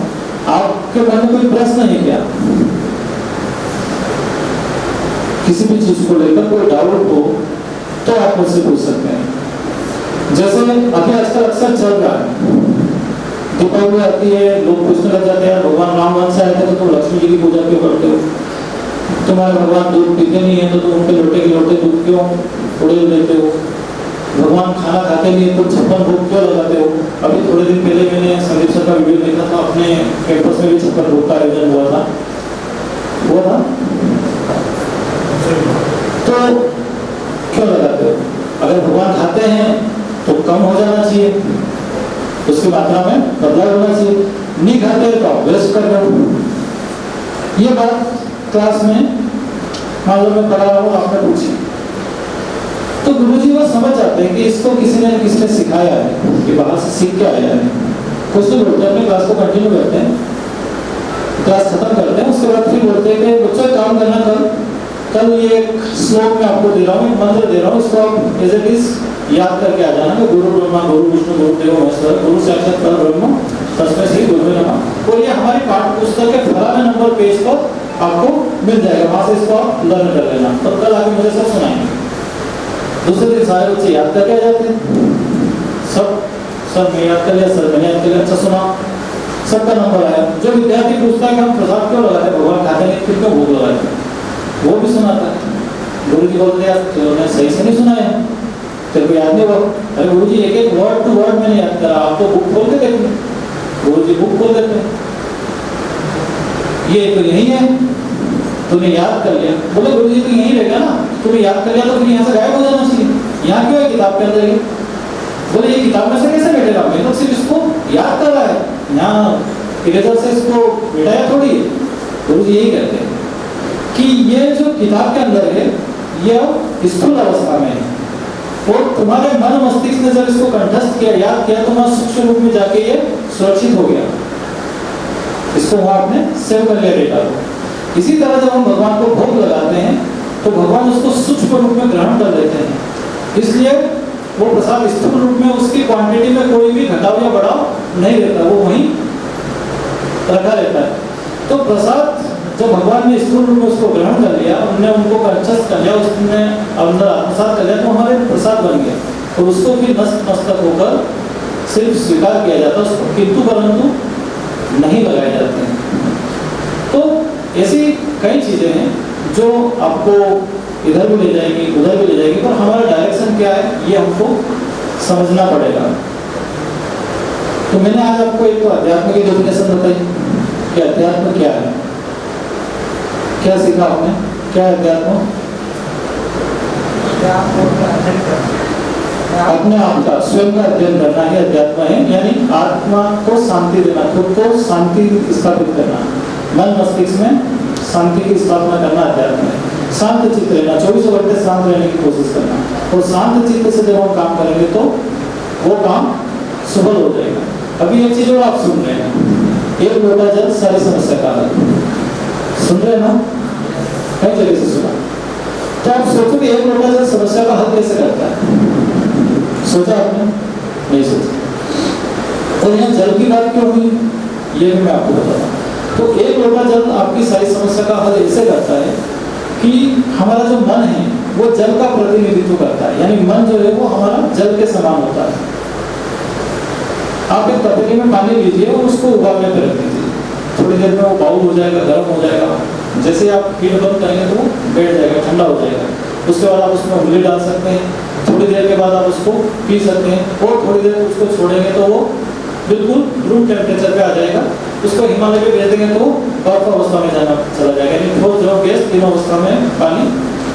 आपके मन में कोई प्रश्न है क्या? किसी भी चीज को लेकर कोई डाउट हो तो आप मुझसे पूछ सकते हैं। जैसे अभी आजकल अक्सर चल रहा है, दीपावली आती है, लोग पूछने लग जाते हैं भगवान राम वंश आए थे तो तुम लक्ष्मी जी की पूजा क्यों करते हो? तुम्हारे भगवान दूध पीते नहीं है तो तुम उनके लोटे के लोटे दूध क्यों उड़ेल देते हो? भगवान खाना खाते नहीं है तो 56 भोग क्यों लगाते हो? अभी थोड़े दिन पहले मैंने संदीप सर का वीडियो देखा था, अपने कैंपस में भी 56 भोग का आयोजन हुआ था। तो क्यों लगाते हो? अगर भगवान खाते हैं तो कम हो जाना चाहिए, उसकी मात्रा में बदलाव होना चाहिए। नहीं खाते तो आप वेस्ट कर रहे हो। ये बात क्लास में मान लो मैं पढ़ा रहा हूँ, आपने पूछी तो गुरुजी वो समझ जाते हैं कि इसको किसी ने सिखाया है, कि बाहर से सीख के आया है। कुछ लोग बोलते हैं अपने क्लास को कंटिन्यू करते हैं, क्लास खत्म करते हैं, उसके बाद फिर बोलते हैं कि बच्चों काम करना, कल ये श्लोक में आपको दे रहा हूँ, एक मंत्र दे रहा हूँ, इसको आप एज इट इज याद करके आ जाना कि गुरु ब्रह्मा गुरु विष्णु गुरु देव महेश्वर गुरु साक्षात परब्रह्म तस्मै श्री गुरुवे नमः। और ये हमारी पाठ्य पुस्तक के फलाने नंबर पेज पर आपको मिल जाएगा, वहां से इसको आप लर्न कर लेना। तो कल आगे मुझे सब सुनाएंगे। दूसरे दिन सारे बच्चे याद करके आ जाते हैं, सब सर मैं याद कर लिया, सर मैंने याद कर लिया, अच्छा सुना, सबका नंबर आया। जो विद्यार्थी पूछता है कि हम प्रसाद क्यों लगाते हैं, भगवान खाते नहीं फिर क्यों भोग लगाते हैं, वो भी सुनाता है। गुरु जी बोलते हैं तुमने सही से नहीं सुनाया, तेरे को याद नहीं हुआ। अरे गुरु जी एक एक वर्ड टू वर्ड मैंने याद करा, आप तो बुक खोल के देखते। गुरु जी बुक खोल देते, ये तो यही है, तूने याद कर लिया। बोले गुरु जी तो यही रहेगा ना, तूने याद कर लिया तो फिर यहाँ से गायब हो जाना चाहिए, यहाँ क्यों है किताब के अंदर? बोले ये किताब में से कैसे बैठेगा? मैं तो सिर्फ इसको याद कर रहा है, यहाँ इरेजर से इसको मिटाया थोड़ी। गुरु जी यही कहते हैं कि ये जो किताब के अंदर है यह स्थूल अवस्था में है, और तुम्हारे मन मस्तिष्क ने जब इसको कंठस्थ किया, याद किया, तो वहां सूक्ष्म रूप में जाके ये सुरक्षित हो गया, इसको वहां आपने सेव कर लिया डेटा को। इसी तरह जब हम भगवान को भोग लगाते हैं तो भगवान उसको सूक्ष्म रूप में ग्रहण कर लेते हैं, इसलिए वो प्रसाद स्थूल रूप में उसकी क्वांटिटी में कोई भी घटाव या बढ़ाव नहीं रहता, वो वहीं रखा रहता है। तो प्रसाद जब भगवान ने स्थूल रूप में उसको ग्रहण कर लिया, उन्होंने उनको कंठस्थ कर लिया, उसने अंदर आत्मसात कर लिया, तो हमारे प्रसाद बन गया, और उसको फिर नस्त मस्तक होकर सिर्फ स्वीकार किया जाता है, उसको किंतु परंतु नहीं लगाए जाते हैं। तो ऐसी कई चीजें हैं जो आपको इधर भी ले जाएगी, उधर भी ले जाएगी, पर हमारा डायरेक्शन क्या है ये हमको समझना पड़ेगा। तो मैंने आज आपको एक तो अध्यात्म की डेफिनेशन बताई कि अध्यात्म क्या है। क्या सीखा आपने? क्या है अध्यात्म? अपने आप का स्वयं का अध्ययन करना ही अध्यात्म है, यानी आत्मा को शांति देना, खुद को शांति स्थापित करना, मन मस्तिष्क में शांति की स्थापना करना अध्यात्म है। शांत चित्त रहना, 24 घंटे शांत रहने की कोशिश करना, और शांत चित्त से जब हम काम करेंगे तो वो काम सफल हो जाएगा। अभी एक चीज और आप सुन रहे हैं, एक लोटा जल सारी समस्या का हल। सुन रहे हैं ना? कई जगह से सुना। तो आप सोचो कि एक लोटा जल समस्या का हल कैसे करता है? सोचा आपने? नहीं सोचा। और यहाँ जल की बात क्यों हुई, ये भी मैं आपको बताता हूँ। तो एक लोटा जल आपकी सारी समस्या का हल ऐसे करता है कि हमारा जो मन है वो जल का प्रतिनिधित्व करता है, यानी मन जो है वो हमारा जल के समान होता है। आप एक तपेली में पानी लीजिए और उसको उबालने पर रख दीजिए, थोड़ी देर में वो बाउल हो जाएगा, गर्म हो जाएगा। जैसे आप हीट बंद करेंगे तो वो बैठ जाएगा, ठंडा हो जाएगा। उसके बाद आप उसमें उंगली डाल सकते हैं, थोड़ी देर के बाद आप उसको पी सकते हैं, और थोड़ी देर उसको छोड़ेंगे तो वो बिल्कुल रूम टेम्परेचर पे आ जाएगा। उसको हिमालय में भेज देंगे तो बर्फ अवस्था में जाना चला जाएगा, यानी ठोस द्रव गैस तीनों अवस्था में पानी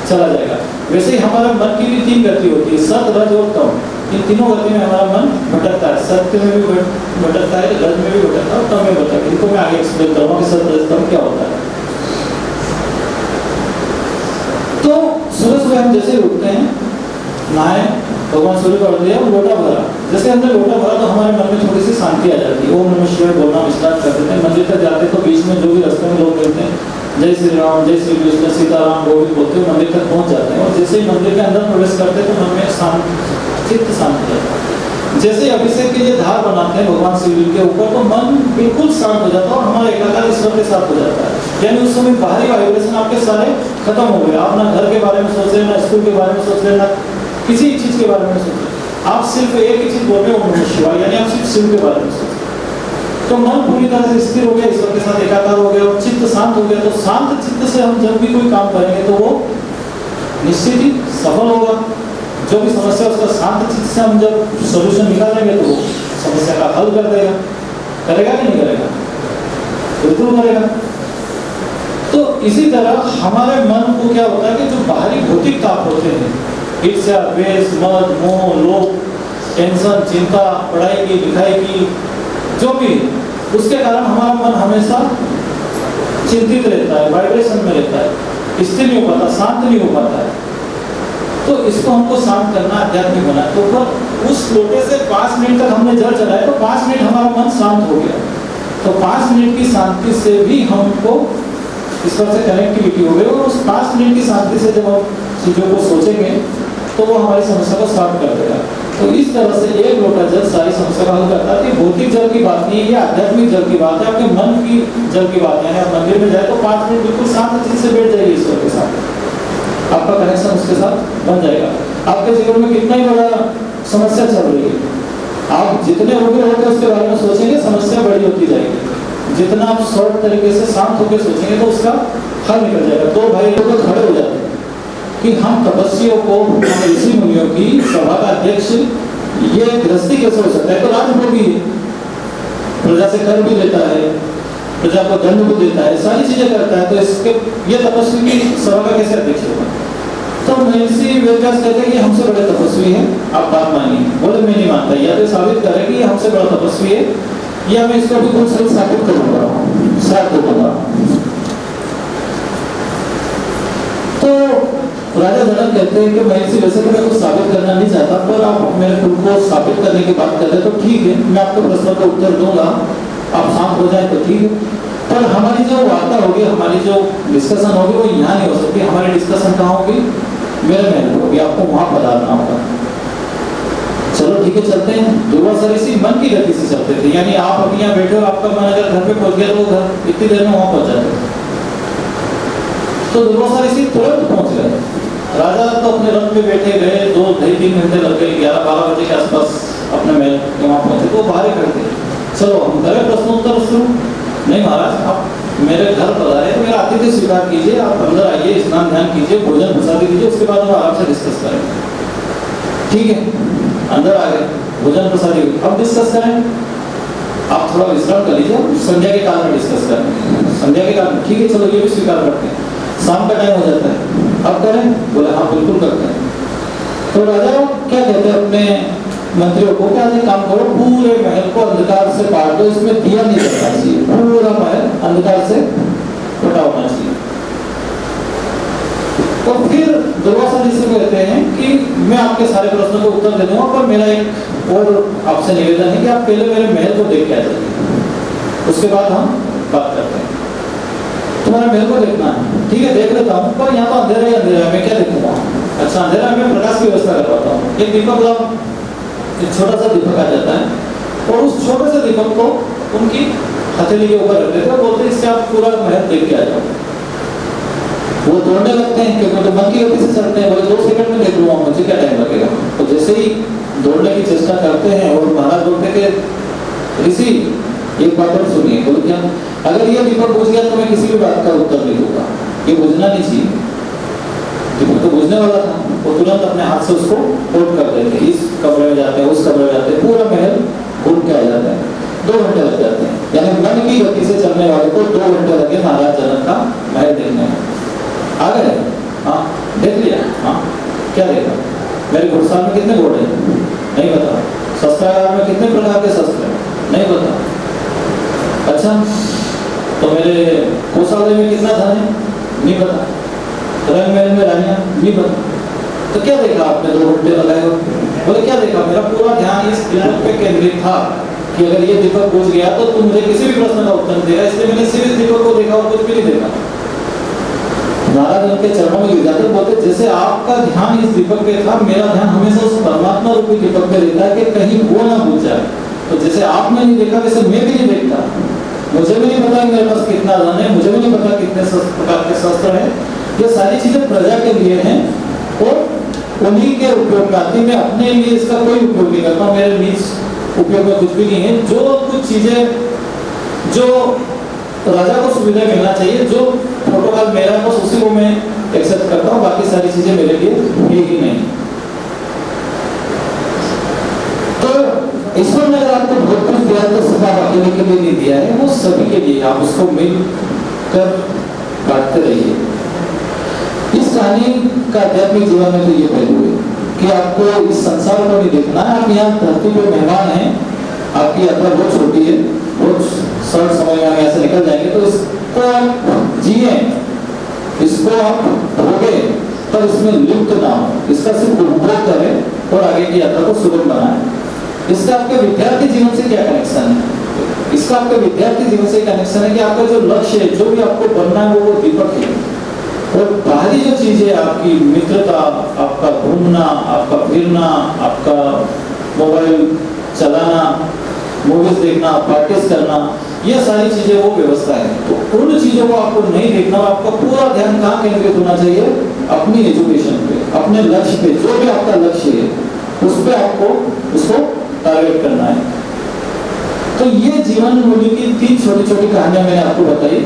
चला जाएगा। वैसे ही हमारा मन की भी 3 गति होती है, सत, रज और तम। इन तीनों गति में हमारा मन भटकता है, सत्य में भी भटकता है, रज में भी भटकता है और तम में भटकता है। इनको मैं आगे एक्सप्लेन करूँगा कि सत, रज, तम क्या होता है। तो सुबह सुबह हम जैसे उठते हैं, नहाए, भगवान सूर्य को अर्घ्य दिया और लोटा भरा। जैसे हमने लोटा भरा तो हमारे मन में थोड़ी सी शांति आ जाती है। ओम नमः शिवाय बोलना स्टार्ट कर देते हैं। मंदिर तक जाते तो बीच में जो भी रास्ते में लोग मिलते हैं, जय श्री राम, जय श्री कृष्ण, सीताराम, गोविंद बोलते हुए मंदिर तक पहुंच जाते हैं। और जैसे ही मंदिर के अंदर प्रवेश करते हैं तो मन में चित्त शांत हो जाता है। जैसे ही अभिषेक के लिए धार बनाते हैं भगवान शिवलिंग के ऊपर तो मन बिल्कुल शांत हो जाता है और हमारा एकाकार ईश्वर के साथ हो जाता है। यानी उस समय बाहरी वाइब्रेशन आपके सारे खत्म हो गए। आप ना घर के बारे में सोच रहे, ना स्कूल के बारे में सोच रहे, ना किसी चीज के बारे में सोच रहे। आप सिर्फ एक ही चीज बोल रहे हो, शिवाय, यानी आप सिर्फ शिव के बारे में सोच रहे। तो मन पूरी तरह से स्थिर हो गया, ईश्वर के साथ एकाकार हो गया और चित्त शांत हो गया। तो शांत चित्त से हम जब भी कोई काम करेंगे तो वो निश्चित ही सफल होगा। जो भी समस्या उसका शांत चित्त से हम जब सोल्यूशन निकालेंगे तो वो समस्या का हल कर देगा। करेगा कि नहीं करेगा? बिल्कुल करेगा। तो इसी तरह हमारे मन को क्या होता है कि जो बाहरी भौतिक ताप होते हैं, ईर्ष्या, द्वेष, मद, मोह, लोभ, टेंशन, चिंता, पढ़ाई की, लिखाई की, जो भी, उसके कारण हमारा मन हमेशा चिंतित रहता है, वाइब्रेशन में रहता है, स्थिर नहीं हो पाता, शांत नहीं हो पाता है। तो इसको हमको शांत करना, आध्यात्मिक बना। तो पर उस लोटे से 5 मिनट तक हमने जल चलाया तो 5 मिनट हमारा मन शांत हो गया। तो 5 मिनट की शांति से भी हमको ईश्वर से कनेक्टिविटी हो गई। और उस 5 मिनट की शांति से जब हम चीज़ों को सोचेंगे तो वो हमारी समस्या को सॉल्व कर देगा। तो इस तरह से एक लोटा जल सारी समस्या का हल करता है। कि भौतिक जल की बात नहीं है, ये आध्यात्मिक जल की बात है, आपके मन की जल की बात है। आप मंदिर में जाए तो 5 मिनट बिल्कुल शांत चीज से बैठ जाइए ईश्वर के साथ, आपका कनेक्शन उसके साथ बन जाएगा। आपके जीवन में कितना ही बड़ा समस्या चल रही है, आप जितने उग्र होकर उसके बारे में सोचेंगे समस्या बड़ी होती जाएगी। जितना आप शॉर्ट तरीके से शांत होकर सोचेंगे तो उसका हल निकल जाएगा। 2 भाई लोग खड़े हो जाते हैं कि हम तपस्वियों को, हम ऋषि मुनियों की सभा का अध्यक्ष, ये गृहस्थी कैसे हो सकता है? तो राजभोगी है, प्रजा से कर भी लेता है, प्रजा को दंड भी देता है, सारी चीजें करता है। तो इसके ये तपस्वी की सभा का कैसे अध्यक्ष होगा? तो महर्षि वेदव्यास कहते हैं कि हमसे बड़े तपस्वी हैं, आप बात मानिए। बोले मैं नहीं मानता, या तो साबित करें कि हमसे बड़ा तपस्वी है, या मैं इसको बिल्कुल सही साबित करूंगा, श्राद्ध दूंगा। तो राजा जनक कहते हैं कि महर्षि वैसे तो मैं कुछ साबित करना नहीं चाहता, पर आप मेरे खुद को साबित करने की बात कर रहे तो ठीक है, मैं आपके प्रश्न का उत्तर दूंगा, आप शांत हो जाए तो ठीक है। पर हमारी जो वार्ता होगी, हमारी जो डिस्कशन होगी वो यहाँ नहीं हो सकती। हमारी डिस्कशन कहाँ होगी? मेरे महल होगी, आपको वहाँ पधारना होगा। चलो ठीक है, चलते हैं। दुर्वासा ऋषि मन की गति से चलते थे, यानी आप अभी यहाँ बैठे हो, आपका मन अगर घर पे पहुंच गया तो घर इतनी देर में वहाँ पहुंच जाते थे। तो दुर्वासा ऋषि तुरंत पहुंच गए। राजा तो अपने रथ पे बैठे गए, 2-3 घंटे लग गए, 11-12 बजे के आसपास अपने महल के वहाँ पहुंचे। तो बाहर खड़े थे, चलो हम करें प्रश्नोत्तर शुरू। नहीं महाराज, आप मेरे घर पधारे तो मेरा आतिथ्य स्वीकार कीजिए, आप अंदर आइए, स्नान ध्यान कीजिए, भोजन प्रसाद कीजिए, उसके बाद हम आराम से डिस्कस करेंगे। ठीक है, अंदर आ गए, भोजन प्रसाद अब डिस्कस करें। आप थोड़ा विश्राम कर लीजिए, हम संध्या के काल में डिस्कस करेंगे। संध्या के काल में ठीक है, चलो ये भी स्वीकार करते हैं। शाम का टाइम हो जाता है, अब करें? बोले हाँ बिल्कुल करते हैं। तो राजा क्या कहते हैं अपने मंत्रियों को, क्या एक काम करो, पूरे महल को अंधकार से पाट दो, इसमें दिया नहीं जलना चाहिए, पूरा महल अंधकार से पटा होना चाहिए। तो फिर दुर्वासा जी से कहते हैं कि मैं आपके सारे प्रश्नों को उत्तर दे दूंगा, पर मेरा एक और आपसे निवेदन है कि आप पहले मेरे महल को देख के आ जाइए, उसके बाद हम बात करते हैं। तुम्हारा महल को देखना है, ठीक है देख लेता हूँ, पर यहाँ तो अंधेरा ही अंधेरा है, मैं क्या देखूंगा? अच्छा अंधेरा में प्रकाश की व्यवस्था करवाता हूँ। एक दीपक लाओ, एक छोटा सा दीपक आ जाता है और उस छोटे से दीपक को उनकी हथेली के ऊपर रख देते हैं, बोलते इससे आप पूरा महल देख के आ जाओ। वो दौड़ने लगते हैं क्योंकि तो मन की गति से चलते हैं, बोले 2 सेकंड में देख लूंगा, मुझे क्या टाइम लगेगा। तो जैसे ही दौड़ने की चेष्टा करते हैं और महाराज बोलते कि ऋषि एक बात और सुनिए। बोले क्या? अगर ये दीपक बुझ गया तो मैं किसी भी बात का उत्तर नहीं दूंगा, ये बुझना नहीं चाहिए। दीपक तो बुझने वाला था, वो तुरंत अपने हाथ से उसको फोल्ड कर देते, इस कमरे में जाते हैं, उस कमरे में जाते हैं, पूरा महल घूम के आ जाता है। 2 घंटे लग जाते हैं, यानी मन की गति से चलने वाले को 2 घंटे लगे महाराज जनक का महल देखने में। आ गए? हाँ देख लिया। हाँ क्या देखा? मेरे घुड़साल में कितने घोड़े हैं? नहीं पता। शस्त्रागार में कितने प्रकार के शस्त्र हैं? नहीं पता। अच्छा तो मेरे कोषालय में कितना धन है? नहीं पता। रंग महल में रानियां? नहीं पता। तो क्या देखा आपने 2 घंटे लगाए हो? बोले क्या देखा? मेरा पूरा ध्यान इस दीपक पे केंद्रित था कि अगर ये दीपक बुझ गया तो तुम मुझे किसी भी प्रश्न का उत्तर देगा, इसलिए मैंने सिर्फ इस दीपक को देखा और कुछ भी नहीं देखा। महाराज उनके चरणों में गिर जाते, बोलते जैसे आपका ध्यान इस दीपक पे था, मेरा ध्यान हमेशा उस परमात्मा रूपी दीपक पे रहता है कि कहीं वो ना बुझ जाए। तो जैसे आपने नहीं देखा वैसे मैं भी नहीं देखता। मुझे भी नहीं पता मेरे पास कितना धन है, मुझे भी नहीं पता कितने प्रकार के शस्त्र हैं। ये सारी चीजें प्रजा के लिए हैं और उन्हीं के उपयोग में आती। मैं अपने लिए इसका कोई उपयोग नहीं करता, मेरे निज उपयोग में कुछ भी नहीं है। जो कुछ चीजें जो राजा को सुविधा मिलना चाहिए, जो प्रोटोकॉल मेरा है बस उसी को मैं एक्सेप्ट करता हूँ, बाकी सारी चीजें मेरे लिए है ही नहीं। तो ईश्वर ने अगर आपको बहुत कुछ दिया है तो सिर्फ आप अकेले के लिए नहीं दिया है, वो सभी के लिए, आप उसको मिल कर बांटते रहिए। इस कहानी का आध्यात्मिक जीवन में तो ये पहलू है कि आपको इस संसार को नहीं देखना है। आप यहाँ धरती पे मेहमान हैं, आपकी यात्रा बहुत छोटी है, बहुत शॉर्ट समय में हम यहाँ से निकल जाएंगे, तो इसको आप जिए, इसको आप भोगे, पर इसमें लिप्त ना हो, इसका सिर्फ उपभोग करें और आगे की यात्रा को सुगम बनाएं। इसका आपके विद्यार्थी जीवन से क्या कनेक्शन है? इसका आपके विद्यार्थी जीवन से कनेक्शन है कि आपका जो लक्ष्य है, जो भी आपको बनना है वो दीपक है, और बाहरी जो चीजें आपकी मित्रता, आपका घूमना, आपका फिरना, आपका मोबाइल चलाना, मूवीज देखना, प्रैक्टिस करना, ये सारी चीजें वो व्यवस्था है। तो उन चीजों को आपको नहीं देखना, आपका पूरा ध्यान कहाँ केंद्रित होना चाहिए? अपनी एजुकेशन पे, अपने लक्ष्य पे, जो भी आपका लक्ष्य है उस पे आपको उसको टारगेट करना है। तो ये जीवन मूल्य की 3 छोटी-छोटी कहानियां मैंने आपको बताई,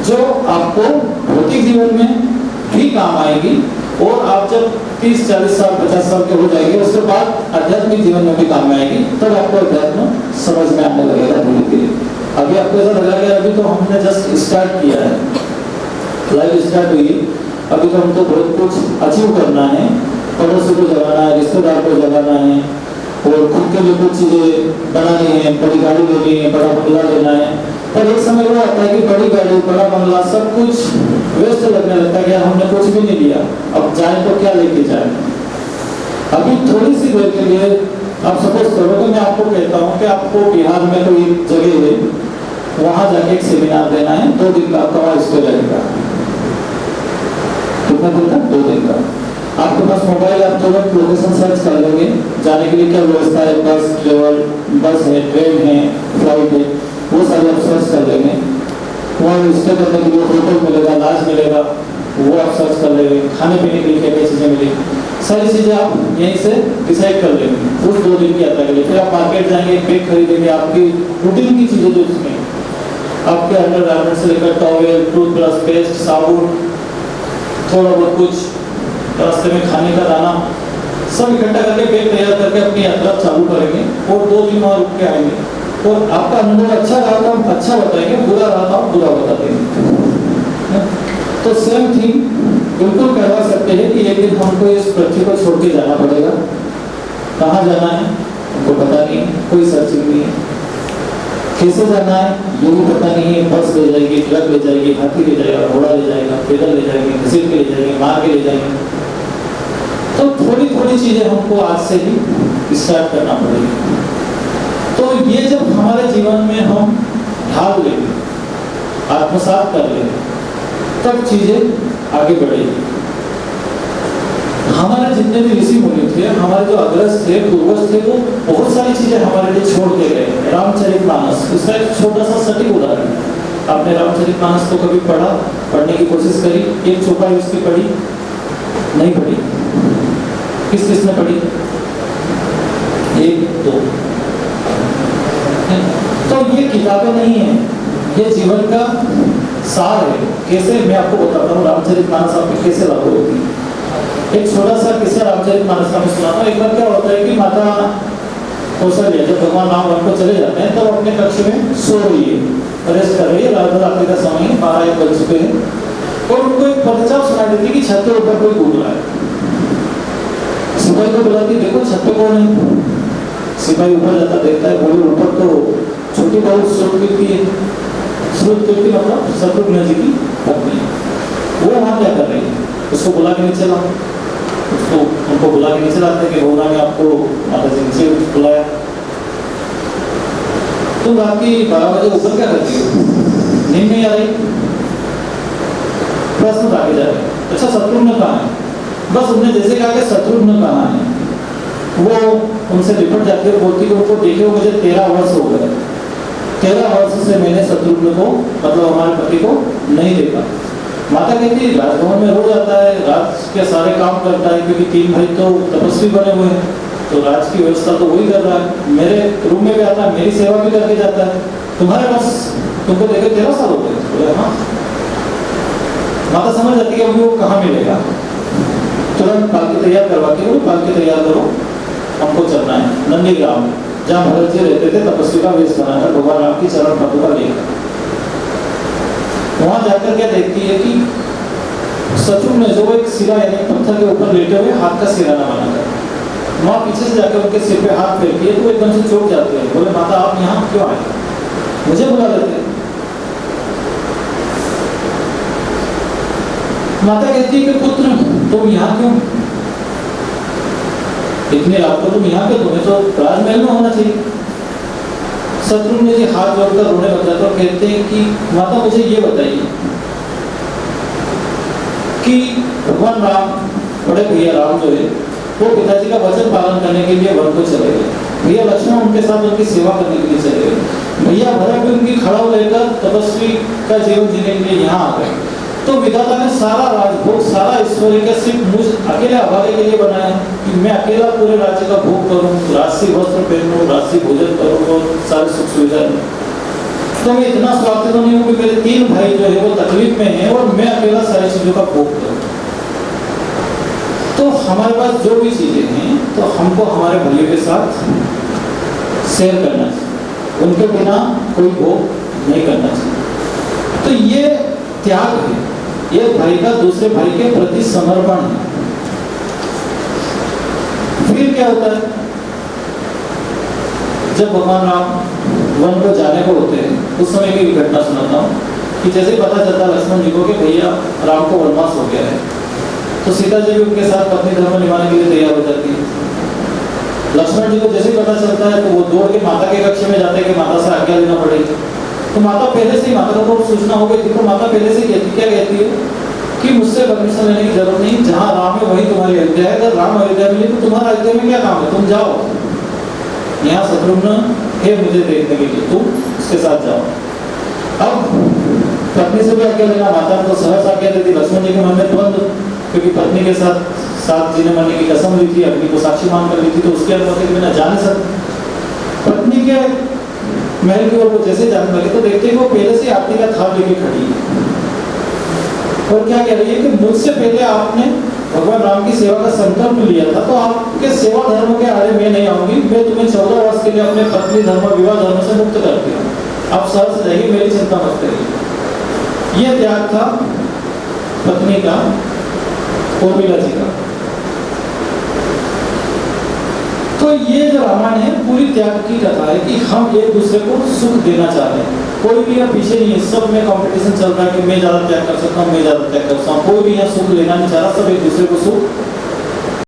जो आपको भौतिक जीवन में भी काम आएगी, और आप जब 30, 40 साल, 50 साल के हो जाएंगे, उसके बाद आध्यात्मिक जीवन में भी काम आएगी, तब आपको अध्यात्म समझ में आने लगेगा धीरे धीरे। अभी आपको ऐसा लगा कि अभी तो हमने जस्ट स्टार्ट किया है, लाइफ स्टार्ट हुई, अभी तो हमको बहुत कुछ अचीव करना है, पड़ोसी को जगाना है, रिश्तेदार को जगाना है, और खुद के लिए कुछ चीजें बनानी है, बड़ी गाड़ी लेनी है, बड़ा बंगला लेना है। पर एक समय वो आता है कि बड़ी गाड़ी, बड़ा बंगला, सब कुछ वेस्ट लगने लगता है कि हमने कुछ भी नहीं लिया, अब जाए तो क्या लेके जाए। अभी थोड़ी सी देर के लिए आप सपोज करो कि मैं आपको कहता हूँ कि आपको बिहार में कोई जगह है, वहां जाके एक सेमिनार देना है, 2 दिन का आपका वहां स्टे लगेगा। कितना दिन का? 2 दिन का। आपके पास मोबाइल, आप तुरंत लोकेशन सर्च कर लेंगे, जाने के लिए क्या व्यवस्था है, बस ट्रेवल, बस है, ट्रेन है, फ्लाइट है, वो सारे आप सर्च कर लेंगे। वहाँ स्टे करने के लिए होटल मिलेगा, लॉज मिलेगा, वो आप सर्च कर लेंगे। खाने पीने के लिए क्या क्या चीज़ें मिलेगी, सारी चीज़ें आप यहीं से डिसाइड कर लेंगे उस 2 दिन की यात्रा के लिए। फिर आप मार्केट जाएंगे, बैग खरीदेंगे, आपकी रूटीन की चीज़ें जो उसमें आपके अंडर गारमेंट से लेकर टॉवेल, टूथब्रश, पेस्ट, साबुन, थोड़ा बहुत कुछ रास्ते में खाने का दाना, सब इकट्ठा करके बैग तैयार करके अपनी यात्रा चालू करेंगे और 2 दिन वहाँ रुक के आएंगे। और आपका अनुभव अच्छा रहा तो हम अच्छा बताएंगे, बुरा रहा तो हम बुरा बता देंगे। तो सेम थिंग बिल्कुल करवा सकते हैं कि एक दिन हमको इस पृथ्वी को छोड़ के जाना पड़ेगा। कहाँ जाना है हमको पता नहीं, कोई सर्चिंग नहीं है। कैसे जाना है ये भी पता नहीं है। बस ले जाएगी, ट्रक ले जाएगी, हाथी ले जाएगा, घोड़ा ले जाएगा, पैदल ले जाएंगे, घसीट के ले जाएंगे, मार के ले जाएंगे। तो थोड़ी थोड़ी चीजें हमको आज से ही स्टार्ट करना पड़ेगी। तो ये जब हमारे जीवन में हम ढाल लेंगे, आत्मसात कर लेंगे, तब चीजें आगे बढ़ेगी। हमारे जितने भी ऋषि मुनि थे, हमारे जो अग्रज थे, पूर्वज थे, वो बहुत सारी चीजें हमारे लिए छोड़ के गए। रामचरितमानस इसका एक छोटा सा सटीक उदाहरण है। आपने रामचरितमानस को कभी पढ़ा, पढ़ने की कोशिश करी, एक चौपाई उसकी पढ़ी? नहीं पढ़ी। किस किसने पढ़ी? एक दो। तो ये किताबें नहीं है, ये जीवन का सार है। कैसे मैं आपको बताता हूँ रामचरितमानस आप पे कैसे लागू होती है। एक छोटा सा किस्सा रामचरितमानस का मैं सुनाता हूँ। एक बार क्या होता है कि माता कौशल्या जब भगवान राम वन को चले जाते हैं, तब अपने कक्ष में सो रही है, रेस्ट कर रही है। रात्रि का समय है, 12-1 बज चुके हैं, और उनको एक पदचाप सुनाई देती है कि छत के ऊपर कोई कूद रहा है। सिपाही को बुलाती, देखो छत पे कौन है। सिपाही ऊपर जाता, देखता है, बोले ऊपर तो छोटी बहू श्रुतकीर्ति है। श्रुतकीर्ति मतलब शत्रुघ्न जी की पत्नी। वो वहाँ क्या कर रही है? उसको बुला के नीचे लाओ। उसको उनको बुला के नीचे लाते कि बहुना ने आपको माता जी नीचे बुलाया। तुम रात की 12 बजे ऊपर क्या करती हो? नींद नहीं आ रही? प्रश्न आगे जा रहे। अच्छा शत्रुघ्न कहाँ है? बस उन्होंने जैसे कहा कि शत्रुघ्न कहाँ है, वो उनसे निपट जाती है, बोलती कि उनको देखे मुझे 13 वर्ष हो गए। 13 वर्ष से मैंने शत्रुघ्न को, मतलब हमारे पति को नहीं देखा। माता कहती राजभवन में हो जाता है, राज के सारे काम करता है, क्योंकि 3 भाई तो तपस्वी बने हुए हैं, तो राज की व्यवस्था तो वही कर रहा है। मेरे रूम में भी आता है, मेरी सेवा भी करके जाता है। तुम्हारे पास तुमको देखे 13 साल हो गए? बोले हाँ। माता समझ जाती है वो कहाँ मिलेगा, तुरंत पालकी तैयार करवाती है। पालकी तैयार करो, हमको चलना है नंदीग्राम, जहाँ भरत जी रहते थे, तपस्वी का वेश बनाकर भगवान राम की चरण पादुका लेकर। वहां जाकर क्या देखती है कि शत्रुघ्न जो एक सिरा यानी पत्थर के ऊपर लेटे हुए हाथ का सिराना बनाकर, वहां पीछे से जाकर उनके सिर पे हाथ फेरती है, तो एकदम से चौंक जाते हैं। बोले माता आप यहाँ क्यों आए? मुझे बुला लेते। माता कहती है कि पुत्र तुम यहाँ क्यों? इतनी रात को तुम यहाँ क्यों? तुम्हें तो राजमहल में होना चाहिए। शत्रुघ्न जी हाथ जोड़कर रोने लग जाते और कहते हैं कि माता मुझे ये बताइए कि भगवान राम, बड़े भैया राम जो है, वो पिताजी का वचन पालन करने के लिए वन को चले गए। भैया लक्ष्मण उनके साथ उनकी सेवा करने के लिए चले गए। भैया भरत भी उनकी खड़ा लेकर तपस्वी का जीवन जीने के लिए यहाँ आ गए। तो विधाता ने सारा राजभोग, सारा ऐश्वर्य का सिर्फ मुझ अकेले अभागे के लिए बनाया कि मैं अकेला पूरे राज्य का भोग करूं, राजसी वस्त्र पहनूं, राजसी भोजन करूं और सारी सुख सुविधा लूं। तो मैं इतना स्वार्थी तो नहीं हूं कि मेरे 3 भाई जो है वो तकलीफ में हैं और मैं अकेला सारी चीजों का भोग करूं। तो हमारे पास जो भी चीजें हैं, तो हमको हमारे भाइयों के साथ शेयर करना चाहिए, उनके बिना कोई भोग नहीं करना चाहिए। तो ये त्याग है, एक भाई का दूसरे भाई के प्रति समर्पण है। फिर क्या होता है? जब भगवान राम वन को जाने को होते हैं, उस समय की घटना सुनाता हूँ कि जैसे पता चलता लक्ष्मण जी को कि भैया राम को वनवास हो गया है, तो सीता जी भी उनके साथ पत्नी धर्म निभाने के लिए तैयार हो जाती है। लक्ष्मण जी को जैसे पता चलता है तो वो दौड़ के माता के कक्ष में जाते हैं कि माता से आज्ञा लेना पड़ेगी। तो माता पहले से ही, माता को सूचना हो गई थी, तो माता पहले से कहती, क्या कहती है कि मुझसे परमिशन लेने की जरूरत नहीं, जहाँ राम है वही तुम्हारी अयोध्या है। अगर राम अयोध्या में तो तुम्हारा अयोध्या में क्या काम है? तुम जाओ, यहाँ शत्रुघ्न है मुझे देखने के लिए, तुम उसके साथ जाओ। अब पत्नी से भी आज्ञा लेना, माता को सहज आज्ञा देती। लक्ष्मण जी के मन में द्वंद, क्योंकि पत्नी के साथ जीने मरने की कसम ली थी, अग्नि को साक्षी मान कर ली थी, तो उसके अनुमति के बिना जा नहीं सकते। पत्नी के महल की ओर वो जैसे जाने लगे तो देखते हैं वो पहले से आरती का थाल लेके खड़ी है और क्या कह रही है कि मुझसे पहले आपने भगवान राम की सेवा का संकल्प लिया था, तो आपके सेवा धर्म के आड़े मैं नहीं आऊंगी, मैं तुम्हें 14 वर्ष के लिए अपने पत्नी धर्म विवाह धर्म से मुक्त करती हूँ, आप सहर्ष रहिए, मेरी चिंता मत करिए। यह त्याग था पत्नी का, उर्मिला जी का। तो ये जो रामायण है पूरी त्याग की कथा है कि हम एक दूसरे को सुख देना चाहते हैं। कोई भी यहाँ पीछे नहीं है, सब में कंपटीशन चल रहा है कि मैं ज्यादा त्याग कर सकता हूँ, मैं ज्यादा त्याग कर सकता हूँ। कोई भी यहाँ सुख लेना नहीं चाह रहा, सब एक दूसरे को सुख